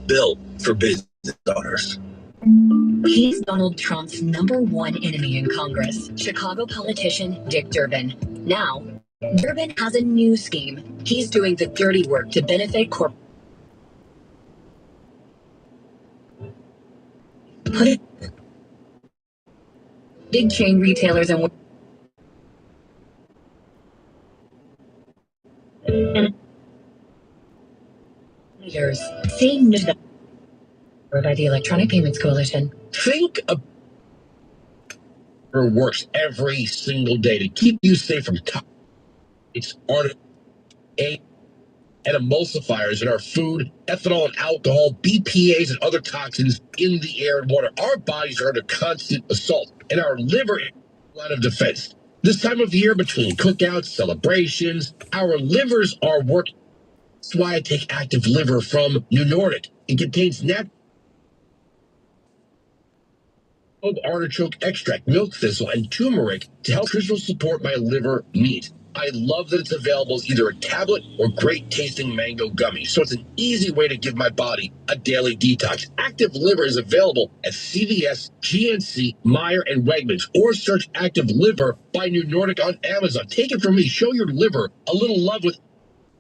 bill for business owners. He's Donald Trump's #1 enemy in Congress, Chicago politician Dick Durbin. Now, Durbin has a new scheme. He's doing the dirty work to benefit big chain retailers and leaders. Same news by the Electronic Payments Coalition. Think of works every single day to keep you safe from it's and emulsifiers in our food, ethanol and alcohol, BPAs and other toxins in the air and water. Our bodies are under constant assault, and our liver is a line of defense. This time of year, between cookouts, celebrations, our livers are working. That's why I take Active Liver from New Nordic. It contains natural artichoke extract, milk thistle, and turmeric to help nutritional support my liver needs. I love that it's available as either a tablet or great tasting mango gummy. So it's an easy way to give my body a daily detox. Active Liver is available at CVS, GNC, Meijer, and Wegmans, or search Active Liver by New Nordic on Amazon. Take it from me. Show your liver a little love with.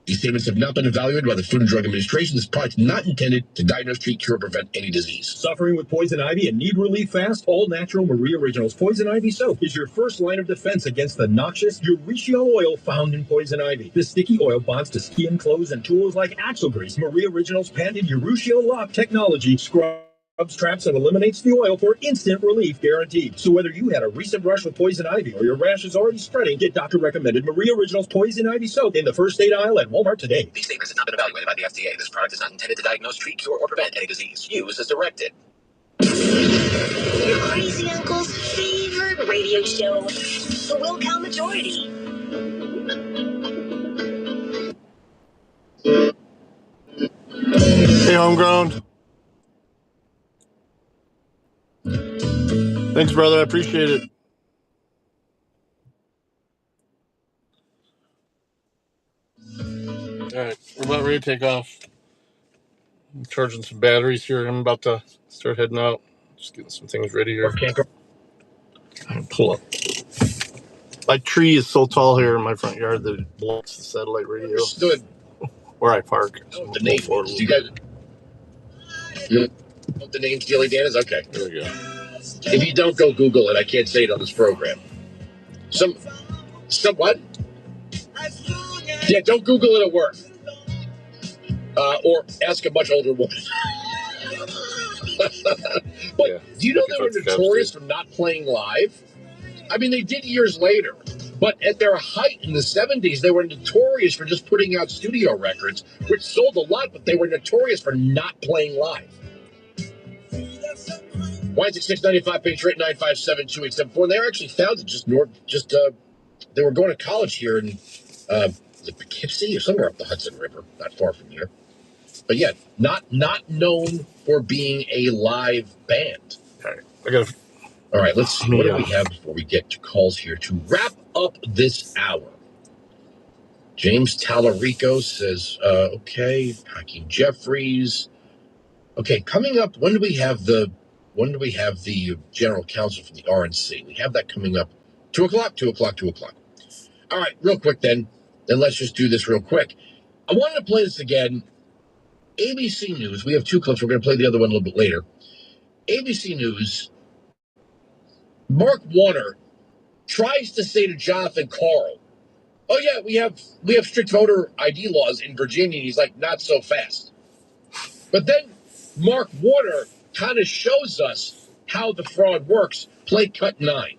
These statements have not been evaluated by the Food and Drug Administration. This product is not intended to diagnose, treat, cure, or prevent any disease. Suffering with poison ivy and need relief fast? All natural Marie Originals Poison Ivy Soap is your first line of defense against the noxious urushiol oil found in poison ivy. This sticky oil bonds to skin, clothes, and tools like axle grease. Marie Originals' patented urushiol lock technology scrubs, traps, and eliminates the oil for instant relief guaranteed. So whether you had a recent brush with poison ivy or your rash is already spreading, get doctor-recommended Marie Originals Poison Ivy Soap in the first aid aisle at Walmart today. These statements have not been evaluated by the FDA. This product is not intended to diagnose, treat, cure, or prevent any disease. Use as directed. Your crazy uncle's favorite radio show, The Will Count Majority. Hey, homegrown. Thanks, brother. I appreciate it. All right, we're about ready to take off. I'm charging some batteries here. I'm about to start heading out. Just getting some things ready here. I'm pull up. My tree is so tall here in my front yard that it blocks the satellite radio. Understood. Where I park. So the name is. You guys know what the name Steely Dan is? Okay. There we go. If you don't, go Google it. I can't say it on this program. Some what? Yeah, don't Google it at work. Or ask a much older woman. But Yeah. do you know they were notorious for not playing live? I mean, they did years later. But at their height in the 70s, they were notorious for just putting out studio records, which sold a lot, but they were notorious for not playing live. Y6695, page rate 9572874. They were actually founded they were going to college here in Poughkeepsie or somewhere up the Hudson River, not far from here. But yeah, not known for being a live band. All right, let's see. What do we have before we get to calls here to wrap up this hour? James Tallarico says, okay. Hakeem Jeffries. Okay, coming up, when do we have the general counsel for the RNC? We have that coming up 2 o'clock. All right, real quick then let's just do this real quick. I wanted to play this again. ABC News, we have 2 clips. We're going to play the other one a little bit later. ABC News, Mark Warner tries to say to Jonathan Karl, oh yeah, we have strict voter ID laws in Virginia. And he's like, not so fast. But then Mark Warner kind of shows us how the fraud works. Play cut 9.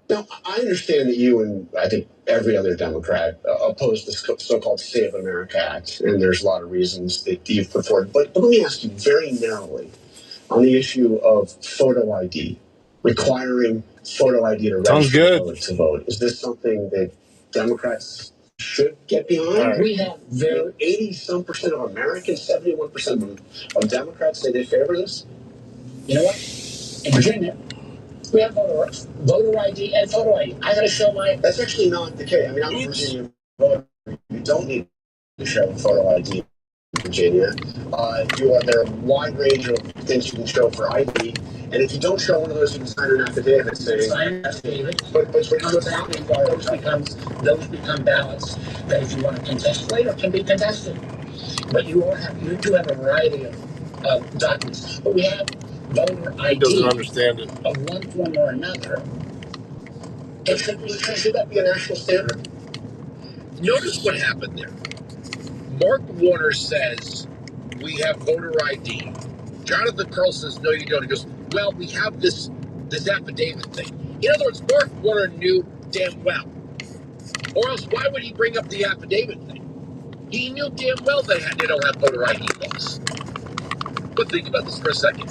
Now, I understand that you and I think every other Democrat oppose this so-called Save America Act, and there's a lot of reasons that you've put forward. But let me ask you very narrowly on the issue of photo ID, requiring photo ID to register to vote. Is this something that Democrats should get behind? We have 80-some% of Americans, 71% of Democrats say they favor this. You know what? In Virginia, we have voter ID and photo ID. I got to show my... That's actually not the case. I mean, I'm a Virginia voter. You don't need to show photo ID Virginia. There are a wide range of things you can show for ID. And if you don't show one of those, you can sign an affidavit saying. Sign an affidavit. But Those become ballots that if you want to contest later can be contested. But you do have a variety of documents. But we have voter ID. He doesn't understand it. Of one form or another. Should that be a national standard? Notice what happened there. Mark Warner says, we have voter ID. Jonathan Curl says, no, you don't. He goes, well, we have this affidavit thing. In other words, Mark Warner knew damn well. Or else, why would he bring up the affidavit thing? He knew damn well they don't have voter ID laws. But think about this for a second.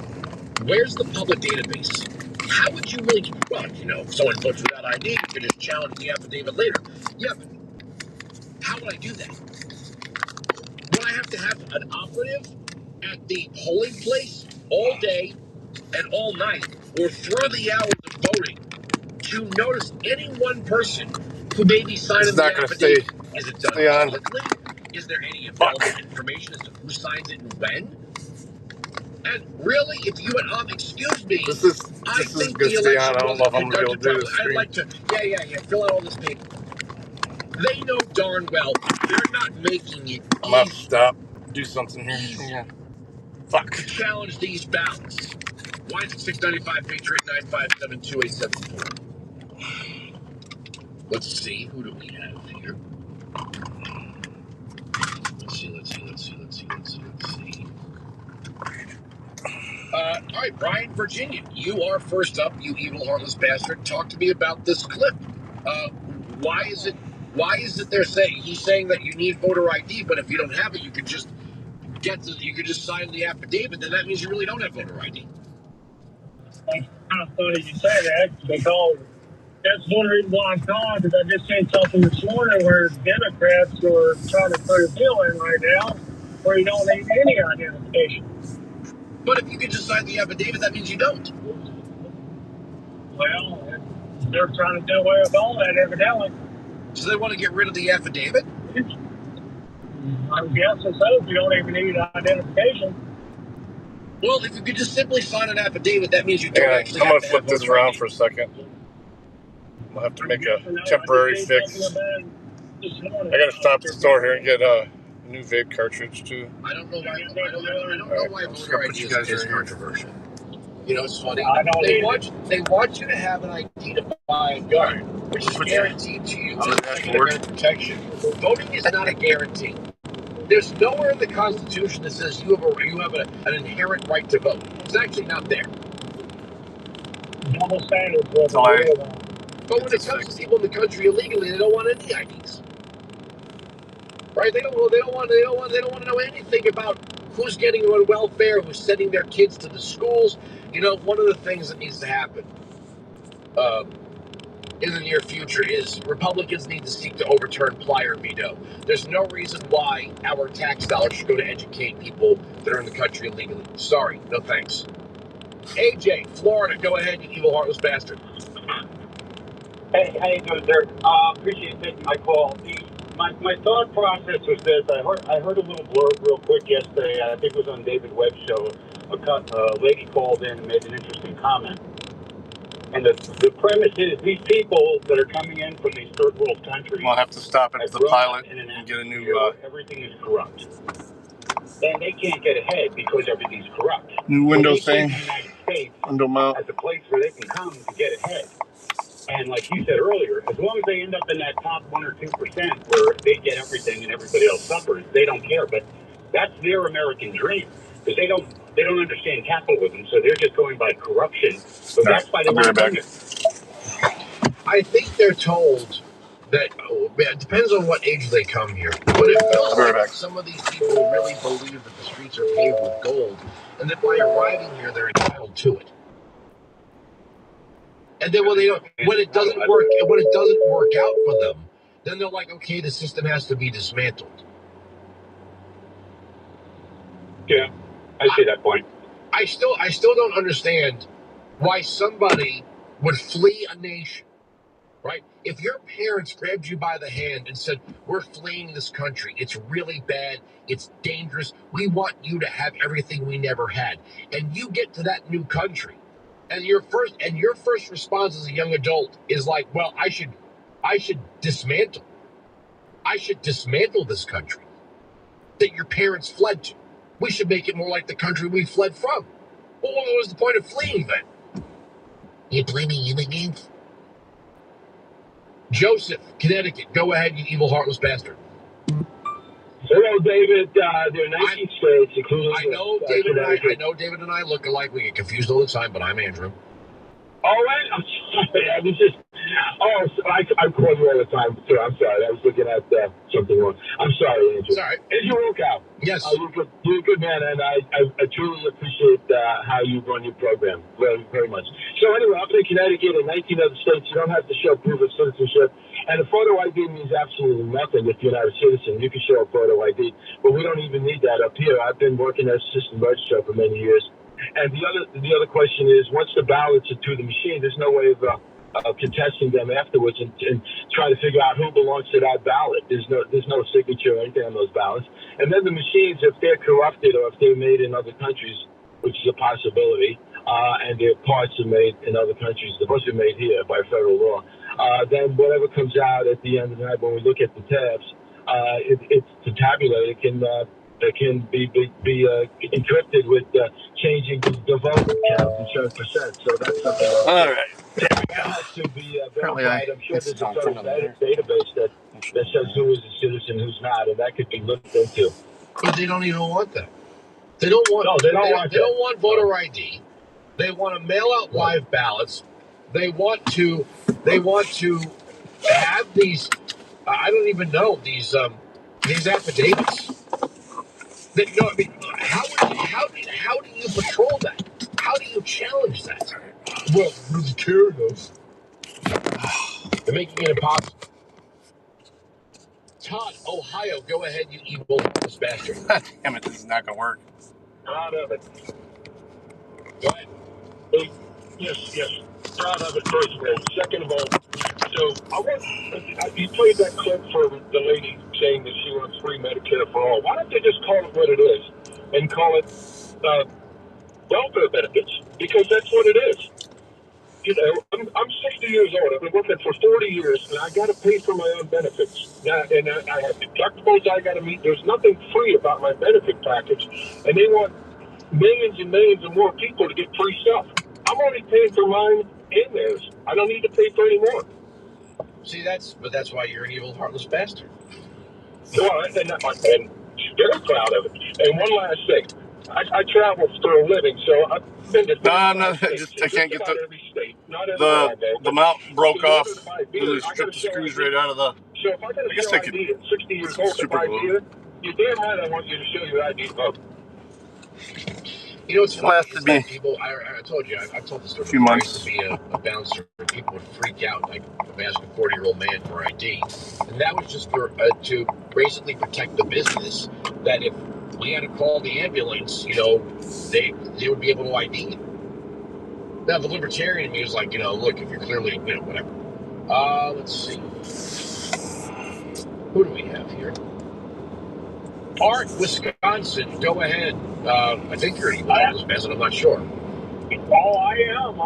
Where's the public database? How would you really... Well, if someone votes without ID, you can just challenge the affidavit later. Yeah, but how would I do that? Would I have to have an operative at the polling place all day and all night, or through the hours of voting, to notice any one person who may be signing the affidavit? Is it done publicly? Is there any available information as to who signs it and when? And really, if you would, excuse me, I think the election wasn't conducted properly. I'd like to, fill out all this paper. They know darn well they're not making it I'm gonna have to stop. Do something here. Yeah. Fuck. To challenge these ballots. Why is it 695 Patriot 957 2874? Let's see. Who do we have here? Let's see. All right, Brian, Virginia, you are first up, you evil, heartless bastard. Talk to me about this clip. Why is it he's saying that you need voter ID, but if you don't have it, you could just sign the affidavit, then that means you really don't have voter ID. It's kind of funny you say that, because that's one reason why I'm calling, because I just seen something this morning where Democrats are trying to put a bill in right now where you don't need any identification. But if you can just sign the affidavit, that means you don't. Well, they're trying to do away with all that, evidently. So they want to get rid of the affidavit? I'm guessing so, if you don't even need identification. Well, if you could just simply sign an affidavit, that means you don't actually I'm have going to flip this around for a second. I'll have to make a temporary fix. I got to stop at the store here and get a new vape cartridge, too. I don't know why voter ID is controversial. It's funny. They want you to have an ID to buy a gun, which is guaranteed to you as protection. Voting is not a guarantee. There's nowhere in the Constitution that says you have an inherent right to vote. It's actually not there. Double standards. But when it comes to people in the country illegally, they don't want any IDs. Right? They don't want to know anything about who's getting on welfare, who's sending their kids to the schools. One of the things that needs to happen in the near future is Republicans need to seek to overturn Plyer veto. There's no reason why our tax dollars should go to educate people that are in the country illegally. Sorry, no thanks. AJ, Florida, go ahead, you evil, heartless bastard. Hey, how you doing, sir? Appreciate you taking my call. My thought process was this. I heard a little blurb real quick yesterday. I think it was on David Webb's show. A lady called in and made an interesting comment. And the premise is these people that are coming in from these third world countries... I'll have to stop at the pilot and get a new... everything is corrupt. And they can't get ahead because everything's corrupt. New Windows thing. The United States window mount. as a place where they can come to get ahead. And like you said earlier, as long as they end up in that top 1 or 2% where they get everything and everybody else suffers, they don't care. But that's their American dream, because they don't understand capitalism, so they're just going by corruption. So that's why they want to come here. I think they're told that it depends on what age they come here. But it feels like some of these people really believe that the streets are paved with gold, and that by arriving here they're entitled to it. And then when it doesn't work out for them, then they're like, okay, the system has to be dismantled. Yeah, I see that point. I still don't understand why somebody would flee a nation right? If your parents grabbed you by the hand and said, we're fleeing this country, it's really bad, it's dangerous, we want you to have everything we never had, and you get to that new country, and your first response as a young adult is like, well, I should dismantle this country that your parents fled to. We should make it more like the country we fled from. Well, what was the point of fleeing then? You blaming immigrants? Joseph, Connecticut, go ahead, you evil, heartless bastard. Hello, David. There are 19 states, including I know David and I look alike. We get confused all the time, but I'm Andrew. All right. I'm sorry. I was just. Oh, I call you all the time, too. I'm sorry. I was looking at something wrong. I'm sorry, Andrew. Sorry. Andrew Wilkow. Yes. You're a good man, and I truly appreciate how you run your program very, very much. So anyway, up in Connecticut and 19 other states, you don't have to show proof of citizenship. And a photo ID means absolutely nothing if you're not a citizen. You can show a photo ID, but we don't even need that up here. I've been working as assistant registrar for many years. And the other question is, once the ballots are to the machine, there's no way of contesting them afterwards and trying to figure out who belongs to that ballot. There's no signature or anything on those ballots. And then the machines, if they're corrupted or if they're made in other countries, which is a possibility, and their parts are made in other countries, they're supposed to be made here by federal law, then whatever comes out at the end of the night when we look at the tabs, it's to tabulate. It can be encrypted with changing the vote count in certain percent. So that's something else. All right. Has to be verified. I'm sure there's a federal database that says who is a citizen, who's not, and that could be looked into. But they don't even want that. They don't want voter ID. They want to mail out live ballots. They want to have these. I don't even know these affidavits. That, you know, I mean, how do you patrol that? How do you challenge that? Well, who's care enough? They're making it impossible. Todd, Ohio, go ahead, you evil bastard. Damn it, this is not gonna work. Proud of it. Go ahead. Yes. Proud of it, first of all. Second of all, so you played that clip for the lady saying that she wants free Medicare for all. Why don't they just call it what it is and call it welfare benefits? Because that's what it is. You know, I'm 60 years old. I've been working for 40 years, and I got to pay for my own benefits. Now, and I have deductibles I got to meet. There's nothing free about my benefit package, and they want millions and millions of more people to get free stuff. I'm only paying for mine and theirs. I don't need to pay for any more. See, that's why you're an evil, heartless bastard. Well, and very proud of it. And one last thing. I travel for a living, so I've been to I can't get every state. the mount broke off. Really stripped the screws right out of the. So if I got to show ID at 60 years old to buy beer, you're damn right I want you to show your ID to vote. You know, it's funny. Me. People, I told you, I've told this story. A few months. I used to be a bouncer, and people would freak out, like ask a 40-year-old man for ID, and that was just for to basically protect the business. That if we had to call the ambulance, you know, they would be able to ID you. Now the libertarian in me was like, you know, look, if you're clearly, you know, whatever. Let's see. Who do we have here? Art, Wisconsin, go ahead. I think you're an evil bastard, I'm not sure. Oh, I am.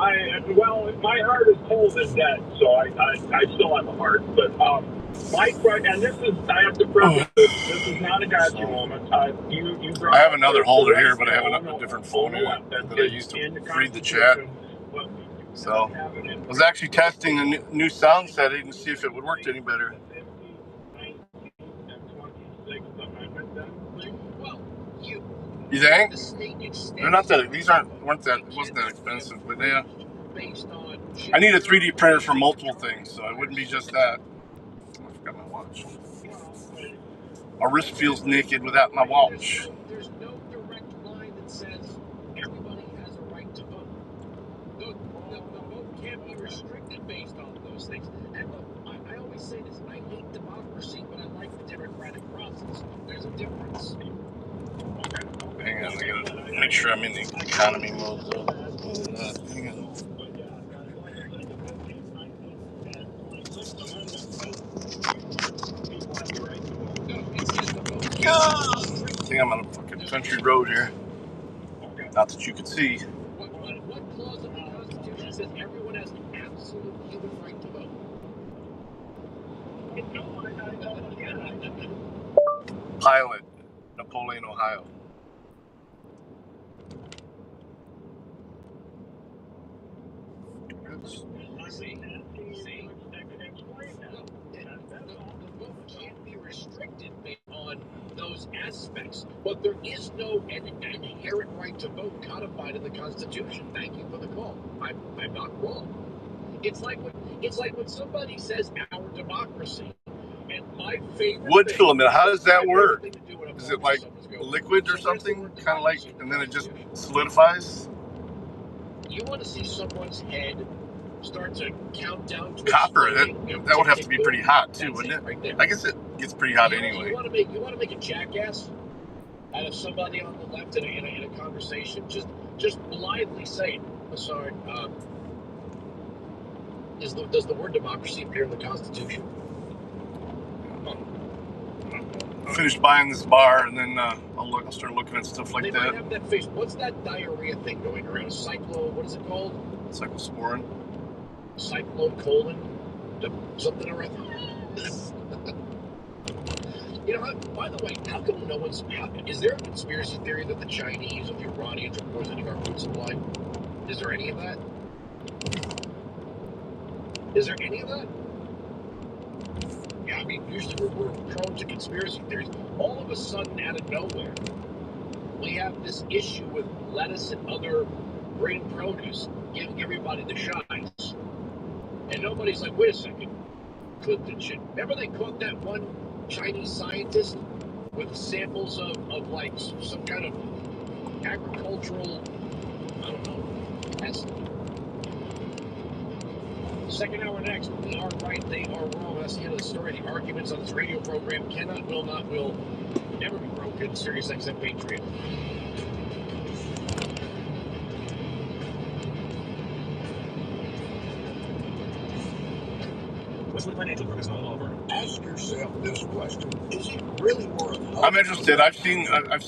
Well, my heart is cold as dead, so I still have a heart. But my question, and this is, I have to preface this is not a gotcha moment. You I have another holder here, but I have a different phone here that I used to read the chat. So I was actually testing a new sound setting to see if it would work any better. You think? They're not that. These wasn't that expensive, but yeah. I need a 3D printer for multiple things, so it wouldn't be just that. I forgot my watch. My wrist feels naked without my watch. There's no direct line that says everybody has a right to vote. The vote can't be restricted based on those things. And look, I always say this: I hate democracy, but I like the democratic process. There's a difference. Hang on, I gotta make sure I'm in the economy mode though. Hang on. I'm on a fucking country road here. Not that you can see. What clause of the Constitution says everyone has an absolute human right to vote? Pilot, Napoleon, Ohio. See? The vote can't be restricted based on those aspects, but there is no inherent right to vote codified in the Constitution. Thank you for the call. I'm not wrong. It's like when somebody says our democracy, and my favorite Wood thing, filament, how does that work? thing to do when I'm Is it watching like someone's go, liquid or "So where's the something? word Kind of like, democracy in the and then it just Constitution?" solidifies? You want to see someone's head start to count down to Copper, exploding, that would have to be pretty hot too, that's wouldn't it? right there. I guess it gets pretty hot You anyway. want to make a jackass out of somebody on the left in a conversation? Just blithely say it. Sorry. Does the word democracy appear in the Constitution? Finish buying this bar, and then I'll start looking at stuff like they that. Might have that face. What's that diarrhea thing going around? What is it called? Cyclosporin. Cyclocolon? Something or other. You know what? By the way, how come no one's... Is there a conspiracy theory that the Chinese or the Iranians are poisoning our food supply? Is there any of that? Is there any of that? Yeah, I mean, usually we're prone to conspiracy theories. All of a sudden, out of nowhere, we have this issue with lettuce and other green produce giving everybody the shines. And nobody's like, wait a second. Remember they caught that one Chinese scientist with samples of like some kind of agricultural, I don't know, pest? Second hour next. We are right, they are wrong. That's the end of the story. The arguments on this radio program cannot, will not, will never be broken. Sirius XM Patriot. Westwood Financial Group is not offered. Ask yourself this question: is it really worth it? I'm interested. I've seen a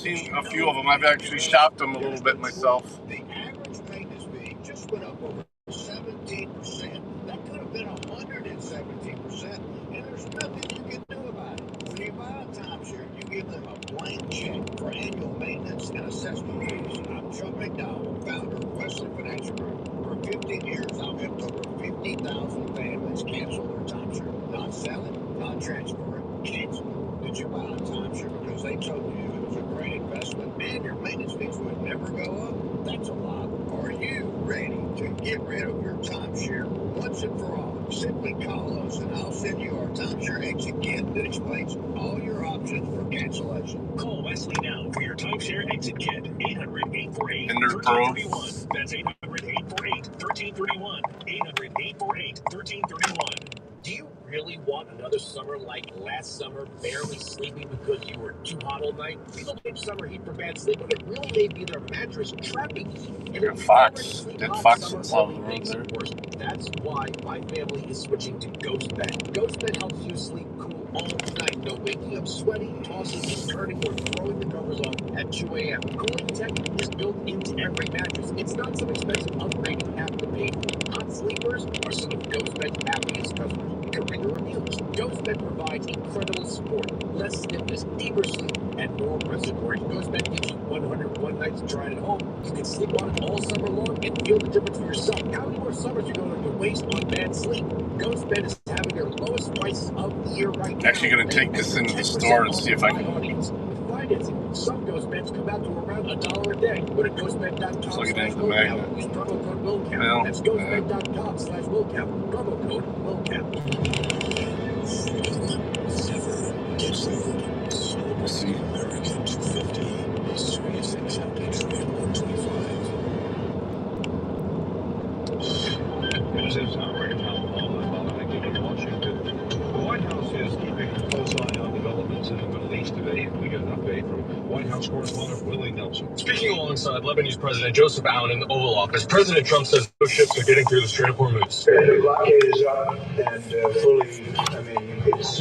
few of them. I've actually shopped them a little bit myself. The average maintenance fee just went up over 17%. That could have been 117%, and there's nothing you can do about it. When you buy a timeshare, you give them a blank check for annual maintenance and assessment fees. I'm Chuck McDowell, founder of Westwood Financial Group. For 15 years, I've helped over 50,000 families cancel their timeshare. Not sell it, not transfer it, cancel it. Did you buy a timeshare because they told you it was a great investment and your maintenance fees would never go up? That's a lie. Are you ready to get rid of your timeshare once and for all? Simply call us and I'll send you our timeshare exit kit that explains all your options for cancellation. Call Wesley now for your timeshare exit kit. 800-848-1331. That's 800-848-1331. 800-848-1331. Do you really want another summer like last summer, barely sleeping because you were too hot all night? People blame summer heat for bad sleep, but it really may be their mattress trapping heat. And Got Fox. Dead Fox on some of the roads there. Worse. That's why my family is switching to GhostBed. GhostBed helps you sleep cool all night. No waking up sweaty, tossing and turning, or throwing the covers off at 2 a.m. Cooling tech is built into every mattress. It's not some expensive upgrade you have to pay for. Hot sleepers are some of GhostBed's happiest customers. You can read the reviews. GhostBed provides incredible support, less stiffness, deeper sleep, and more rest storage. GhostBed gives you 101 nights to try it at home. You can sleep on it all summer long and feel the difference for yourself. How many more summers are you going to waste on bad sleep? GhostBed is having their lowest prices of the year right now. Actually going to take this into the store and see if I can financing. Some GhostBeds come out to around $1 a day. Go to GhostBed.com plug it into the magnet. Use promo code WILLCOUNT. Well, That's GhostBed.com/WILLCOUnt. Promo code WILLCOUnt. We'll see. American 250. Sirius XM Patriot 125. This is our town hall in Washington. The White House is keeping a close eye on developments in the Middle East today. We get an update from White House correspondent Willie Nelson. Speaking alongside Lebanese President Joseph Aoun in the Oval Office, President Trump says no ships are getting through the Strait of Hormuz. The blockade is up and fully, it's,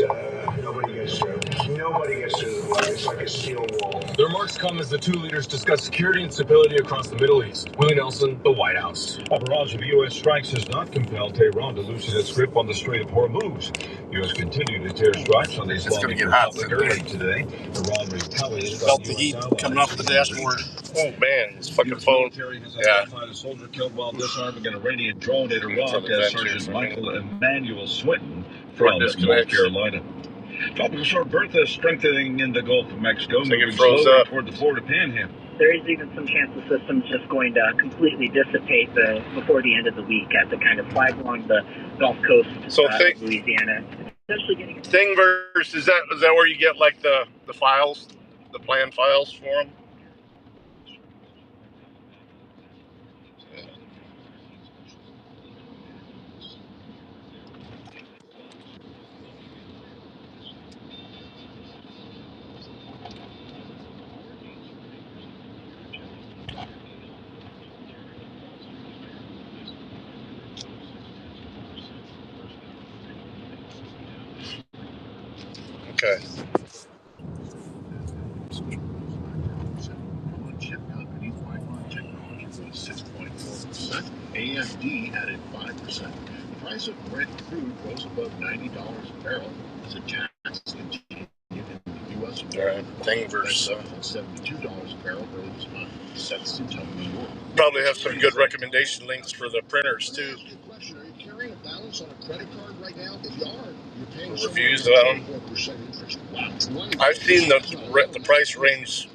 nobody gets through. Nobody gets through the line. It's like a steel wall. Their remarks come as the two leaders discuss security and stability across the Middle East. Willie Nelson, the White House. A barrage of U.S. strikes has not compelled Tehran to loosen its grip on the Strait of Hormuz. U.S. continued to tear strikes on the Islamic Republic early today. Iran retaliated Felt on the U.S. heat allies. coming off the dashboard. Oh man, this fucking phone. Yeah. A soldier killed while disarming an Iranian drone at Iraq as Sergeant Michael Emmanuel Swinton from North Carolina. Tropical storm Bertha strengthening in the Gulf of Mexico, moving slowly toward the Florida Panhandle. There is even some chance the system's just going to completely dissipate before the end of the week at the kind of flag along the Gulf Coast of Louisiana. Essentially getting Thingiverse, is that where you get like the files, the plan files for them? Okay. Chip company, Micron Technology, rose 6.4%. AMD added 5%. The price of Brent crude rose above $90 a barrel as attacks continued in the U.S. All right, Thingiverse. $72 a barrel, early this month. Sets in New York. Probably have some good recommendation links for the printers too. Are you carrying a balance on a credit card right now? If you are, you're paying reviews on them. 4% interest. Wow. I've seen the price range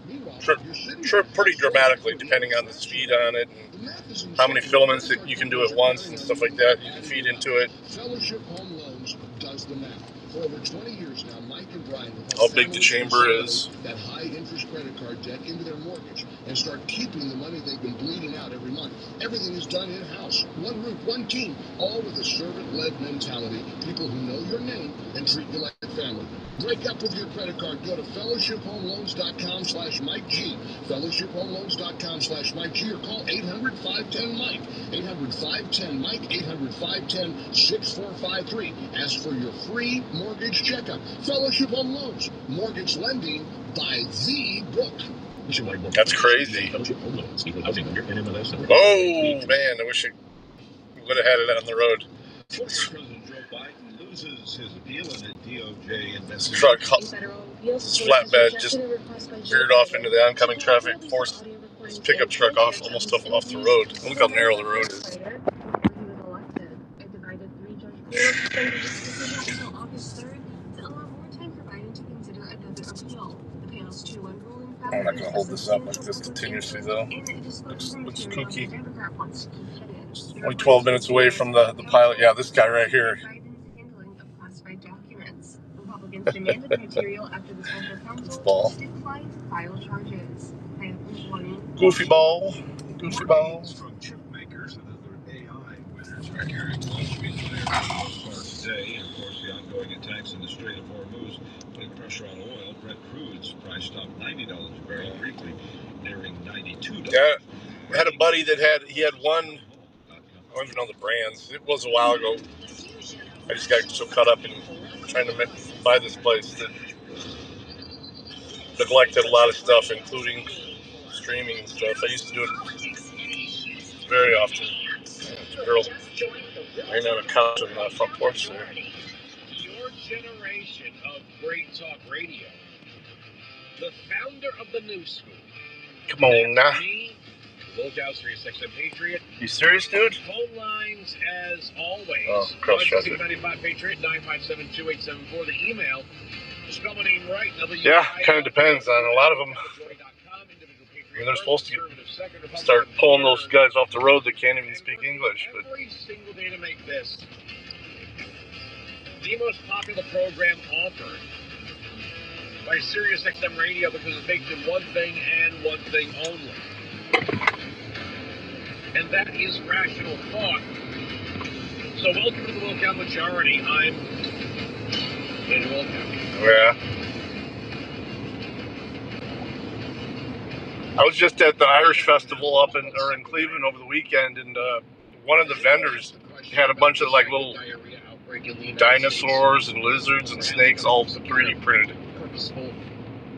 pretty dramatically depending on the speed on it and how many filaments that you can do at once and stuff like that. You can feed into it. Fellowship Home Loans does the math. For over 20 years now, Mike and Brian have how big the chamber is. That high interest credit card debt into their mortgage and start keeping the money they've been bleeding out every month. Everything is done in-house. One roof, one team, all with a servant-led mentality. People who know your name and treat you like family. Break up with your credit card. Go to fellowshiphomeloans.com/MikeG. Fellowshiphomeloans.com/MikeG or call 800-510-MIKE. 800-510-MIKE. 800-510-6453. Ask for your free mortgage checkup. Fellowship Home Loans. Mortgage lending by the book. That's crazy. Oh man, I wish I would have had it on the road. This truck, this flatbed just veered off into the oncoming traffic, forced this pickup truck almost off the road. Look how narrow the road is. I'm not going to hold this up like this continuously though. Looks kooky. Only 12 minutes away from the pilot. Yeah, this guy right here. This ball. Goofy ball. Goofy ball. Today, and of course, the ongoing attacks in the Strait of Hormuz putting pressure on oil. Brent crude's price stopped $90 a barrel, briefly nearing $92. Yeah, I had a buddy that had one. I don't even know the brands. It was a while ago. I just got so caught up in trying to buy this place that neglected a lot of stuff, including streaming and stuff. I used to do it very often. The girl laying on a couch on the front porch there. Your generation of great talk radio. The founder of the new school. Come on now. Me, Will Gouser, XM Patriot. You serious, dude? Phone lines, as always. Oh, cross traffic. 95 Patriot, 957-2874. The email, spell my name right. Yeah, kind of depends on a lot of them. I mean, they're supposed to start pulling those guys off the road that can't even speak English. But every single day to make this the most popular program offered by Sirius XM Radio because it makes it one thing and one thing only. And that is rational thought. So welcome to the Will Count Majority. I'm in Will Count. Yeah. I was just at the Irish Festival up in Cleveland over the weekend, and one of the vendors had a bunch of like little dinosaurs and lizards and snakes all 3D printed.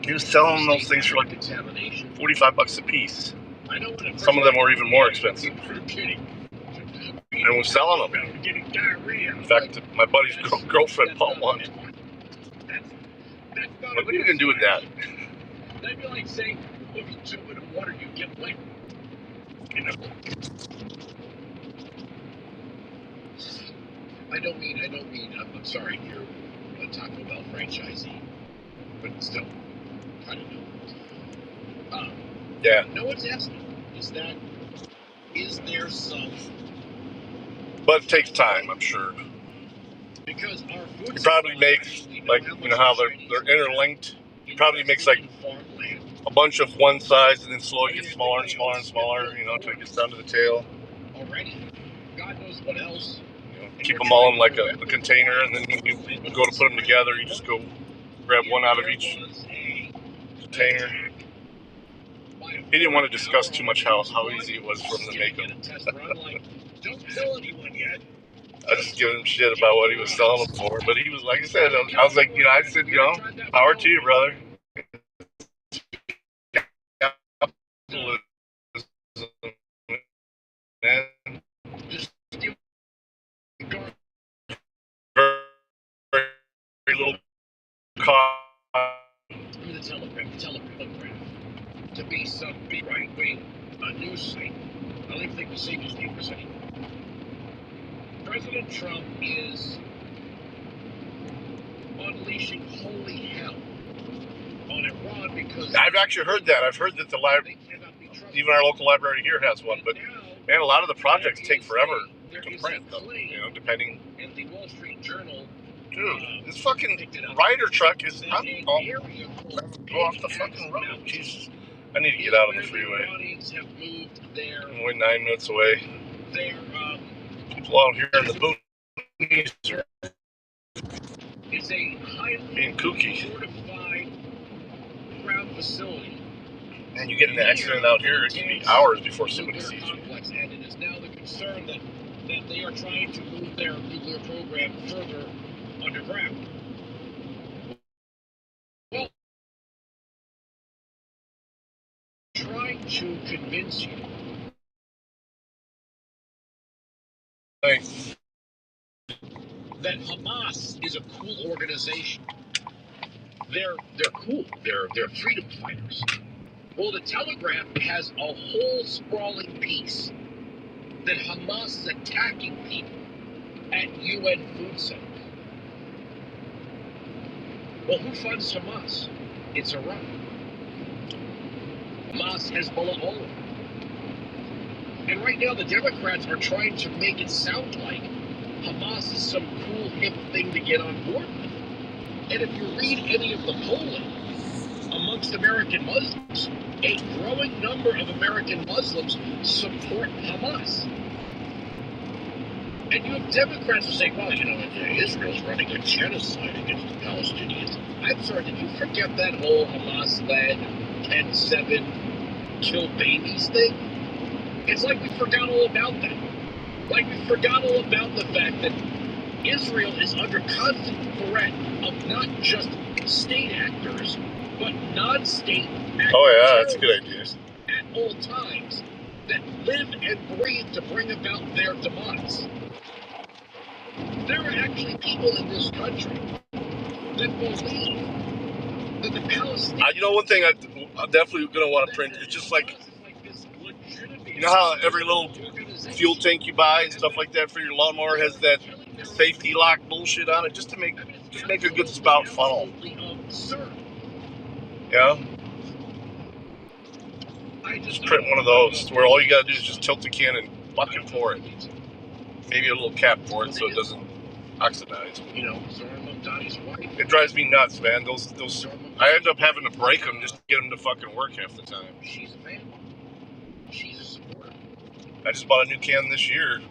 He was selling those things for like $45 a piece. Some of them were even more expensive. And was selling them. In fact, my buddy's girlfriend bought one. Like, what are you gonna do with that? That'd be like saying, if you jump in the water, you get wet. You know. I don't mean. I'm sorry, you're a Taco Bell franchisee, but still, I don't know. Yeah. No one's asking. Is there some? But it takes time, I'm sure. Because our food. He probably makes, like, you know how they're interlinked. He probably makes like a bunch of one size and then slowly gets smaller and smaller and smaller, you know, until it gets down to the tail. Already, God knows what else. You know, keep them all in like a container, and then you go to put them together. You just go grab one out of each container. He didn't want to discuss too much how easy it was for him to make them. Don't tell anyone yet. I just giving him shit about what he was selling them for, but he was, like I said, I was like, you know, I said, you know, power to you, brother. Very little cost. The Telegraph, to be some big right-wing news site. I don't even think we say newspapers anymore. President Trump is unleashing holy hell on Iran because... I've actually heard that. I've heard that the library, even our local library here has one, but man, a lot of the projects take forever to print, though, you know, depending. And the Wall Street Journal... Dude, this fucking Ryder truck is not go off the fucking road. Jesus. I need to get out of the freeway. I'm only 9 minutes away. People out here in the boonies are being kooky. Facility. And you get in an accident out here, it can be hours before somebody sees you. And it is now the concern that they are trying to move their nuclear program further underground. Well, trying to convince you. Thanks. That Hamas is a cool organization. They're cool. They're freedom fighters. Well, the Telegraph has a whole sprawling piece that Hamas is attacking people at UN food centers. Well, who funds Hamas? It's Iran. Hamas, Hezbollah, all of them. And right now, the Democrats are trying to make it sound like Hamas is some cool, hip thing to get on board with. And if you read any of the polling amongst American Muslims, a growing number of American Muslims support Hamas. And you have Democrats who say, well, you know, Israel's running a genocide against the Palestinians. I'm sorry, did you forget that whole Hamas-led 10-7 kill babies thing? It's like we forgot all about that. Like we forgot all about the fact that Israel is under constant threat of not just state actors, but non-state actors. Oh yeah, that's a good idea. At all times that live and breathe to bring about their demise. There are actually people in this country that believe that the Palestinians... You know, one thing I'm definitely going to want to print is just like, you know how every little fuel tank you buy and stuff like that for your lawnmower has that safety lock bullshit on it, just to make a good spout funnel. Yeah? Just print one of those where all you got to do is just tilt the can and fucking pour it. Maybe a little cap for it so it doesn't oxidize. You know, it drives me nuts, man. Those I end up having to break them just to get them to fucking work half the time. She's a fan. She's a supporter. I just bought a new can this year.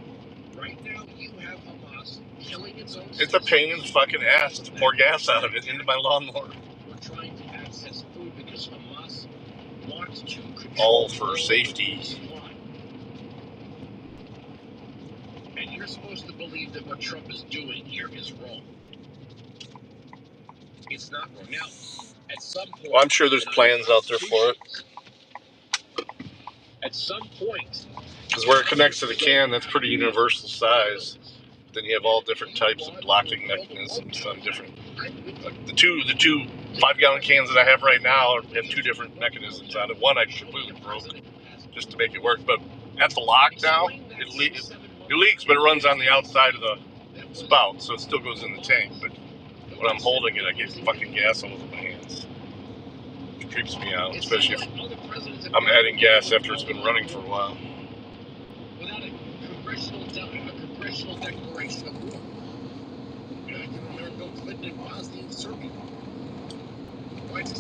Right now, you have Hamas killing its own. It's a pain in the fucking ass to pour gas out of it into my lawnmower. We're trying to access food because Hamas wants to control all for safety. And you're supposed to believe that what Trump is doing here is wrong. It's not wrong. Now, At some point, well, I'm sure there's plans out there for it. At some point, because where it connects to the can, that's pretty universal size. Then you have all different types of blocking mechanisms on different. The two 5-gallon cans that I have right now have 2 different mechanisms on it. One I completely broke just to make it work, but at the lock now, it leaks, but it runs on the outside of the spout, so it still goes in the tank. But when I'm holding it, I get fucking gas all over my hands. It creeps me out, especially if I'm adding gas after it's been running for a while. without a congressional declaration of war. I can remember Bill Clinton in Bosnia and Serbia.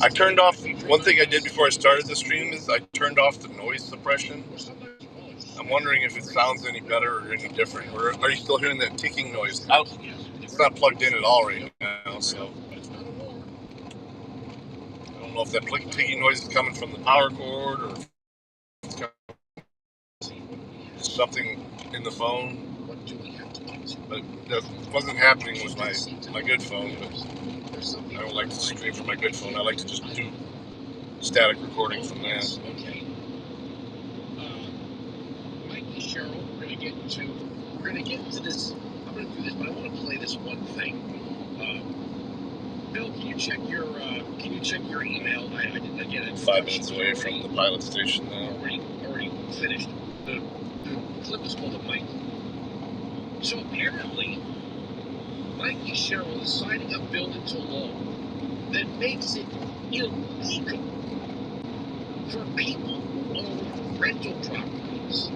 I turned off, one thing I did before I started the stream is I turned off the noise suppression. I'm wondering if it sounds any better or any different. Or are you still hearing that ticking noise? It's not plugged in at all right now, so I don't know if that ticking noise is coming from the power cord or if it's coming from something in the phone. But that wasn't happening with my good phone. But I don't like to stream from my good phone. I like to just do static recording from that. Okay. Mikey, Cheryl, we're gonna get into this. I'm gonna do this, but I want to play this one thing. Bill, can you check your email? I didn't get it. 5 minutes away from the pilot station now. Already finished. The clip is called a Mikey. So apparently, Mikey Cheryl is signing a bill into law that makes it illegal for people who own rental properties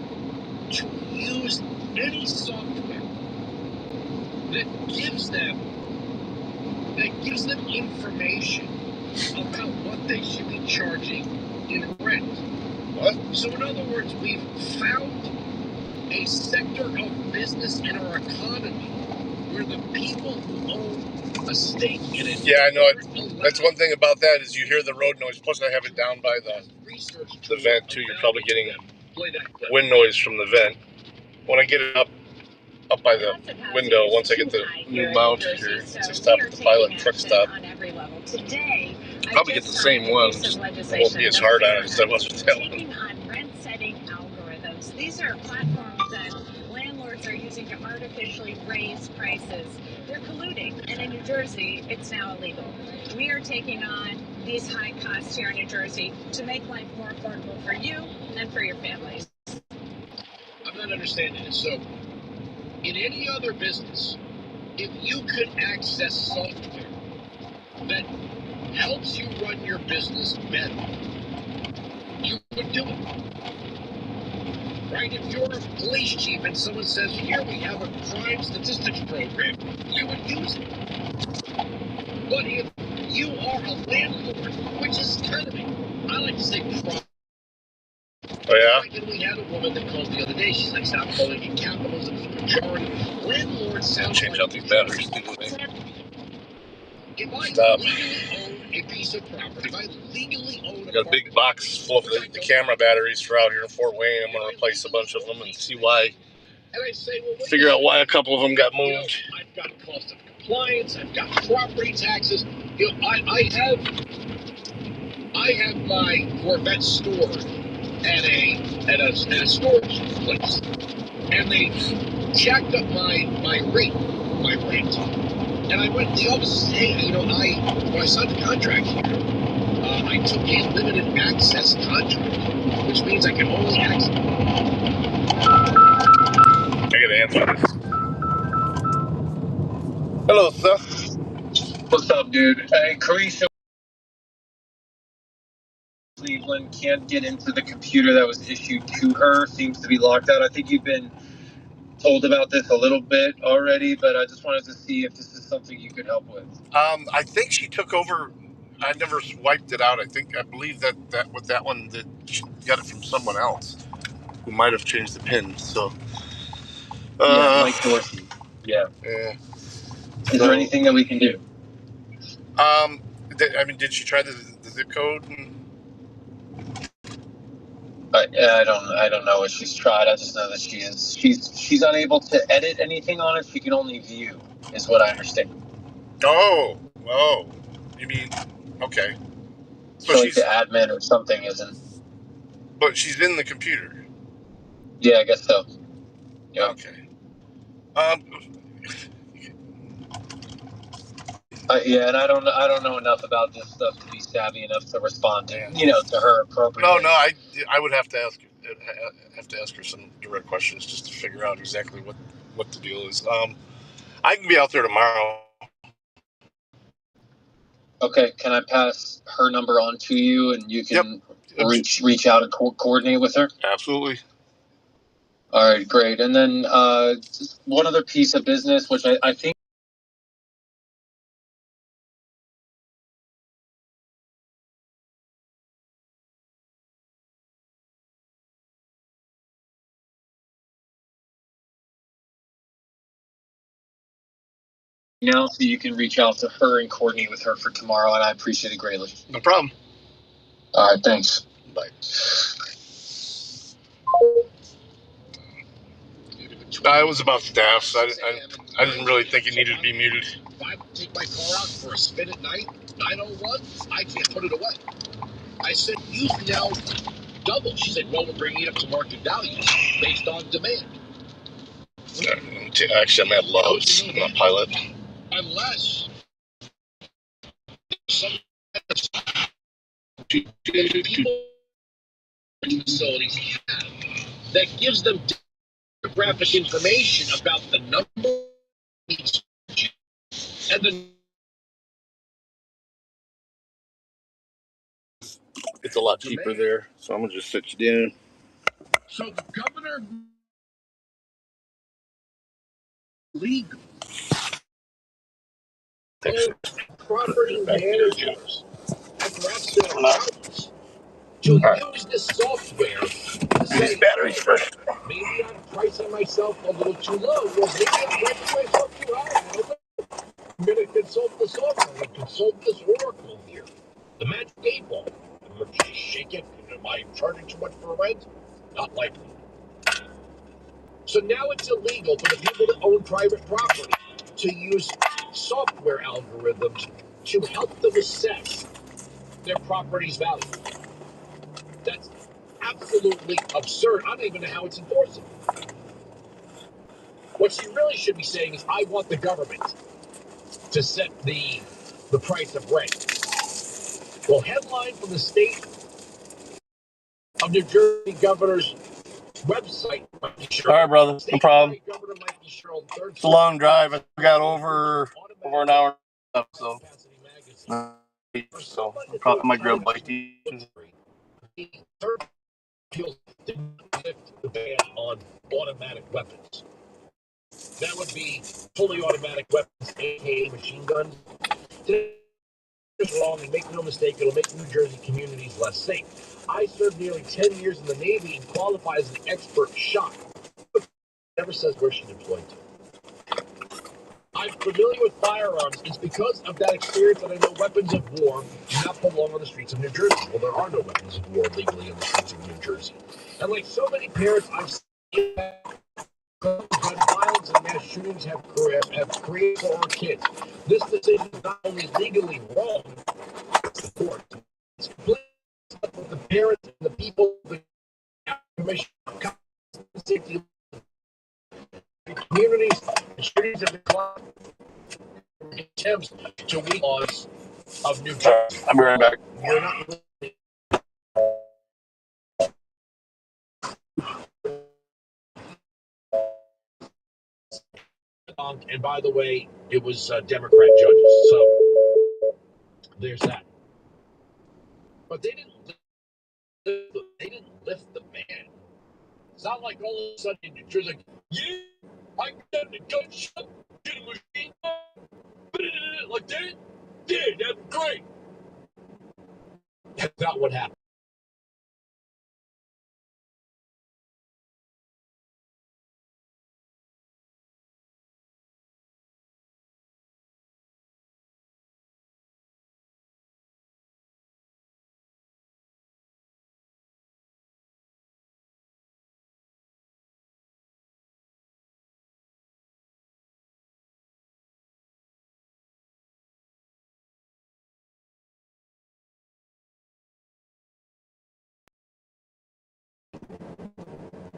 to use any software that gives them information about what they should be charging in rent. What? So in other words, we've found a sector of business in our economy where the people who own a stake in it. Yeah, I know it. That's one thing about that is you hear the road noise. Plus, I have it down by the vent too. You're probably getting wind noise from the vent. When I get it up by the window, once I get the new mount here to stop at the pilot truck stop, probably get the same one. Just won't be as hard on it as I was with that one. These are platforms that landlords are using to artificially raise prices. They're colluding, and in New Jersey, it's now illegal. We are taking on these high costs here in New Jersey to make life more affordable for you and for your families. I'm not understanding this. So, in any other business, if you could access software that helps you run your business better, you would do it. Right? If you're a police chief and someone says, here we have a crime statistics program, you would use it. But if you are a landlord, which is kind of I like to say crime. Oh, yeah? Like, and we had a woman that called the other day. She's like, stop calling it capitalism, it's the majority. Landlords sound change out these batteries, too. If I legally own a piece of property, if I legally own I got a big box full of the camera batteries for out here in Fort Wayne. I'm going to replace a bunch of them and see why. And I say, well, figure out why a couple of them got moved. I've got cost of compliance. I've got property taxes. I have my Corvette stored at a storage place, and they jacked up my rent. And I went to the office and said, hey, when I signed the contract here, I took a limited access contract, which means I can only access. I gotta answer this. Hello, sir. What's up, dude? Hey, Carisha Cleveland can't get into the computer that was issued to her. Seems to be locked out. I think you've been told about this a little bit already, but I just wanted to see if this is something you could help with. I think she took over. I never wiped it out. I believe that with that one, that she got it from someone else who might have changed the pin. So, yeah, Mike Dorsey. Yeah. Is there anything that we can do? Did she try the zip code? I don't know what she's tried. I just know that she's unable to edit anything on it. She can only view, is what I understand. Oh, you mean, okay. So like the admin or something isn't. But she's in the computer. Yeah, I guess so. Yeah. Okay. Yeah, and I don't know enough about this stuff to be savvy enough to respond to to her appropriately. No, I would have to ask her some direct questions just to figure out exactly what the deal is. I can be out there tomorrow. Okay, can I pass her number on to you, and you can reach out and coordinate with her? Absolutely. All right, great. And then just one other piece of business, which I think. Now, so you can reach out to her and coordinate with her for tomorrow, and I appreciate it greatly. No problem. All right, thanks. Bye. I was about staffs. I didn't really think it needed to be muted. If I take my car out for a spin at night, 901, I can't put it away. I said, you now double. She said, well, we're bringing it up to market value based on demand. Actually, I'm at Love's. I'm not Pilot. Unless some people facilities have that gives them demographic information about the number and the. It's a lot cheaper there, so I'm gonna just sit you down. So the governor legal property managers and perhaps their accountants to use this software to say, these batteries first. Maybe I'm pricing myself a little too low. Well, maybe I'm pricing myself too high. I'm going to consult the software. I'm going to consult this oracle here. The magic 8 ball. I'm going to shake it. Am I charging too much for rent? Not likely. So now it's illegal for the people that own private property to use software algorithms to help them assess their property's value. That's absolutely absurd. I don't even know how it's enforceable. What she really should be saying is, I want the government to set the price of rent. Well, headline from the state of New Jersey governor's website. All right, brother. No problem. It's a long drive. I got over an hour left, so I might grab a bite to eat. The ban on automatic weapons. That would be fully automatic weapons, aka machine guns. It's wrong, and make no mistake, it'll make New Jersey communities less safe. I served nearly 10 years in the Navy and qualify as an expert shot. Never says where she's deployed to. I'm familiar with firearms. It's because of that experience that I know weapons of war do not belong on the streets of New Jersey. Well, there are no weapons of war legally on the streets of New Jersey. And like so many parents, I've seen gun violence and mass shootings have created for our kids. This decision is not only legally wrong, it's the court. It's completely with the parents and the people, the commission, safety, communities, and cities have declined attempts to weaken laws of New Jersey. I'll be right back. You're not listening. And by the way, it was Democrat judges, so there's that. But they didn't lift the ban. It's not like all of a sudden New Jersey, like, yeah, I got a gun shot, get a machine gun, like that. Yeah, that's great. That's not what happened.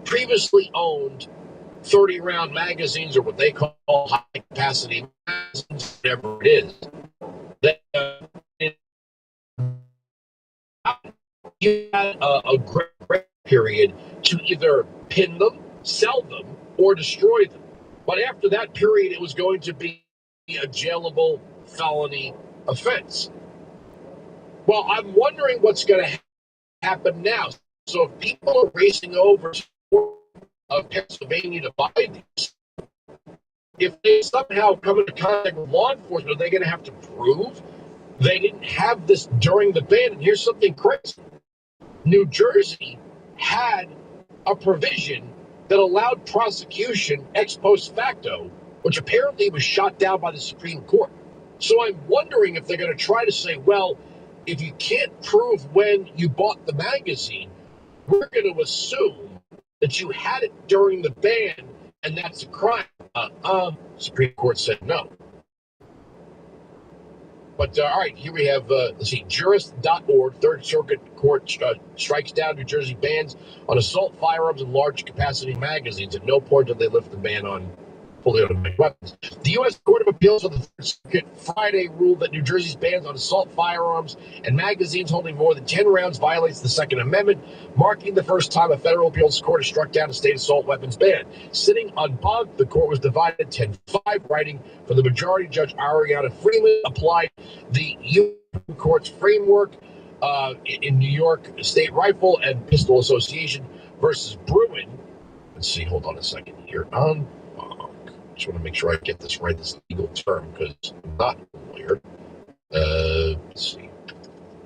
previously owned 30-round magazines, or what they call high-capacity magazines, whatever it is. You had a great period to either pin them, sell them, or destroy them. But after that period, it was going to be a jailable felony offense. Well, I'm wondering what's going to happen now. So if people are racing over to Pennsylvania to buy these, if they somehow come into contact with law enforcement, are they going to have to prove they didn't have this during the ban? And here's something crazy. New Jersey had a provision that allowed prosecution ex post facto, which apparently was shot down by the Supreme Court. So I'm wondering if they're going to try to say, well, if you can't prove when you bought the magazine, we're going to assume that you had it during the ban, and that's a crime. Supreme Court said no. But all right, here we have, let's see, jurist.org, Third Circuit Court strikes down New Jersey bans on assault firearms and large capacity magazines. At no point did they lift the ban on fully automatic weapons. The U.S. Court of Appeals for the Third Circuit Friday ruled that New Jersey's bans on assault firearms and magazines holding more than 10 rounds violates the Second Amendment, marking the first time a federal appeals court has struck down a state assault weapons ban. Sitting on Bug, the court was divided 10-5, writing for the majority Judge Ariana Freeman applied the U.S. Court's framework in New York State Rifle and Pistol Association versus Bruin. Let's see, hold on a second here. Just want to make sure I get this right, this legal term, because I'm not a lawyer. Let's see.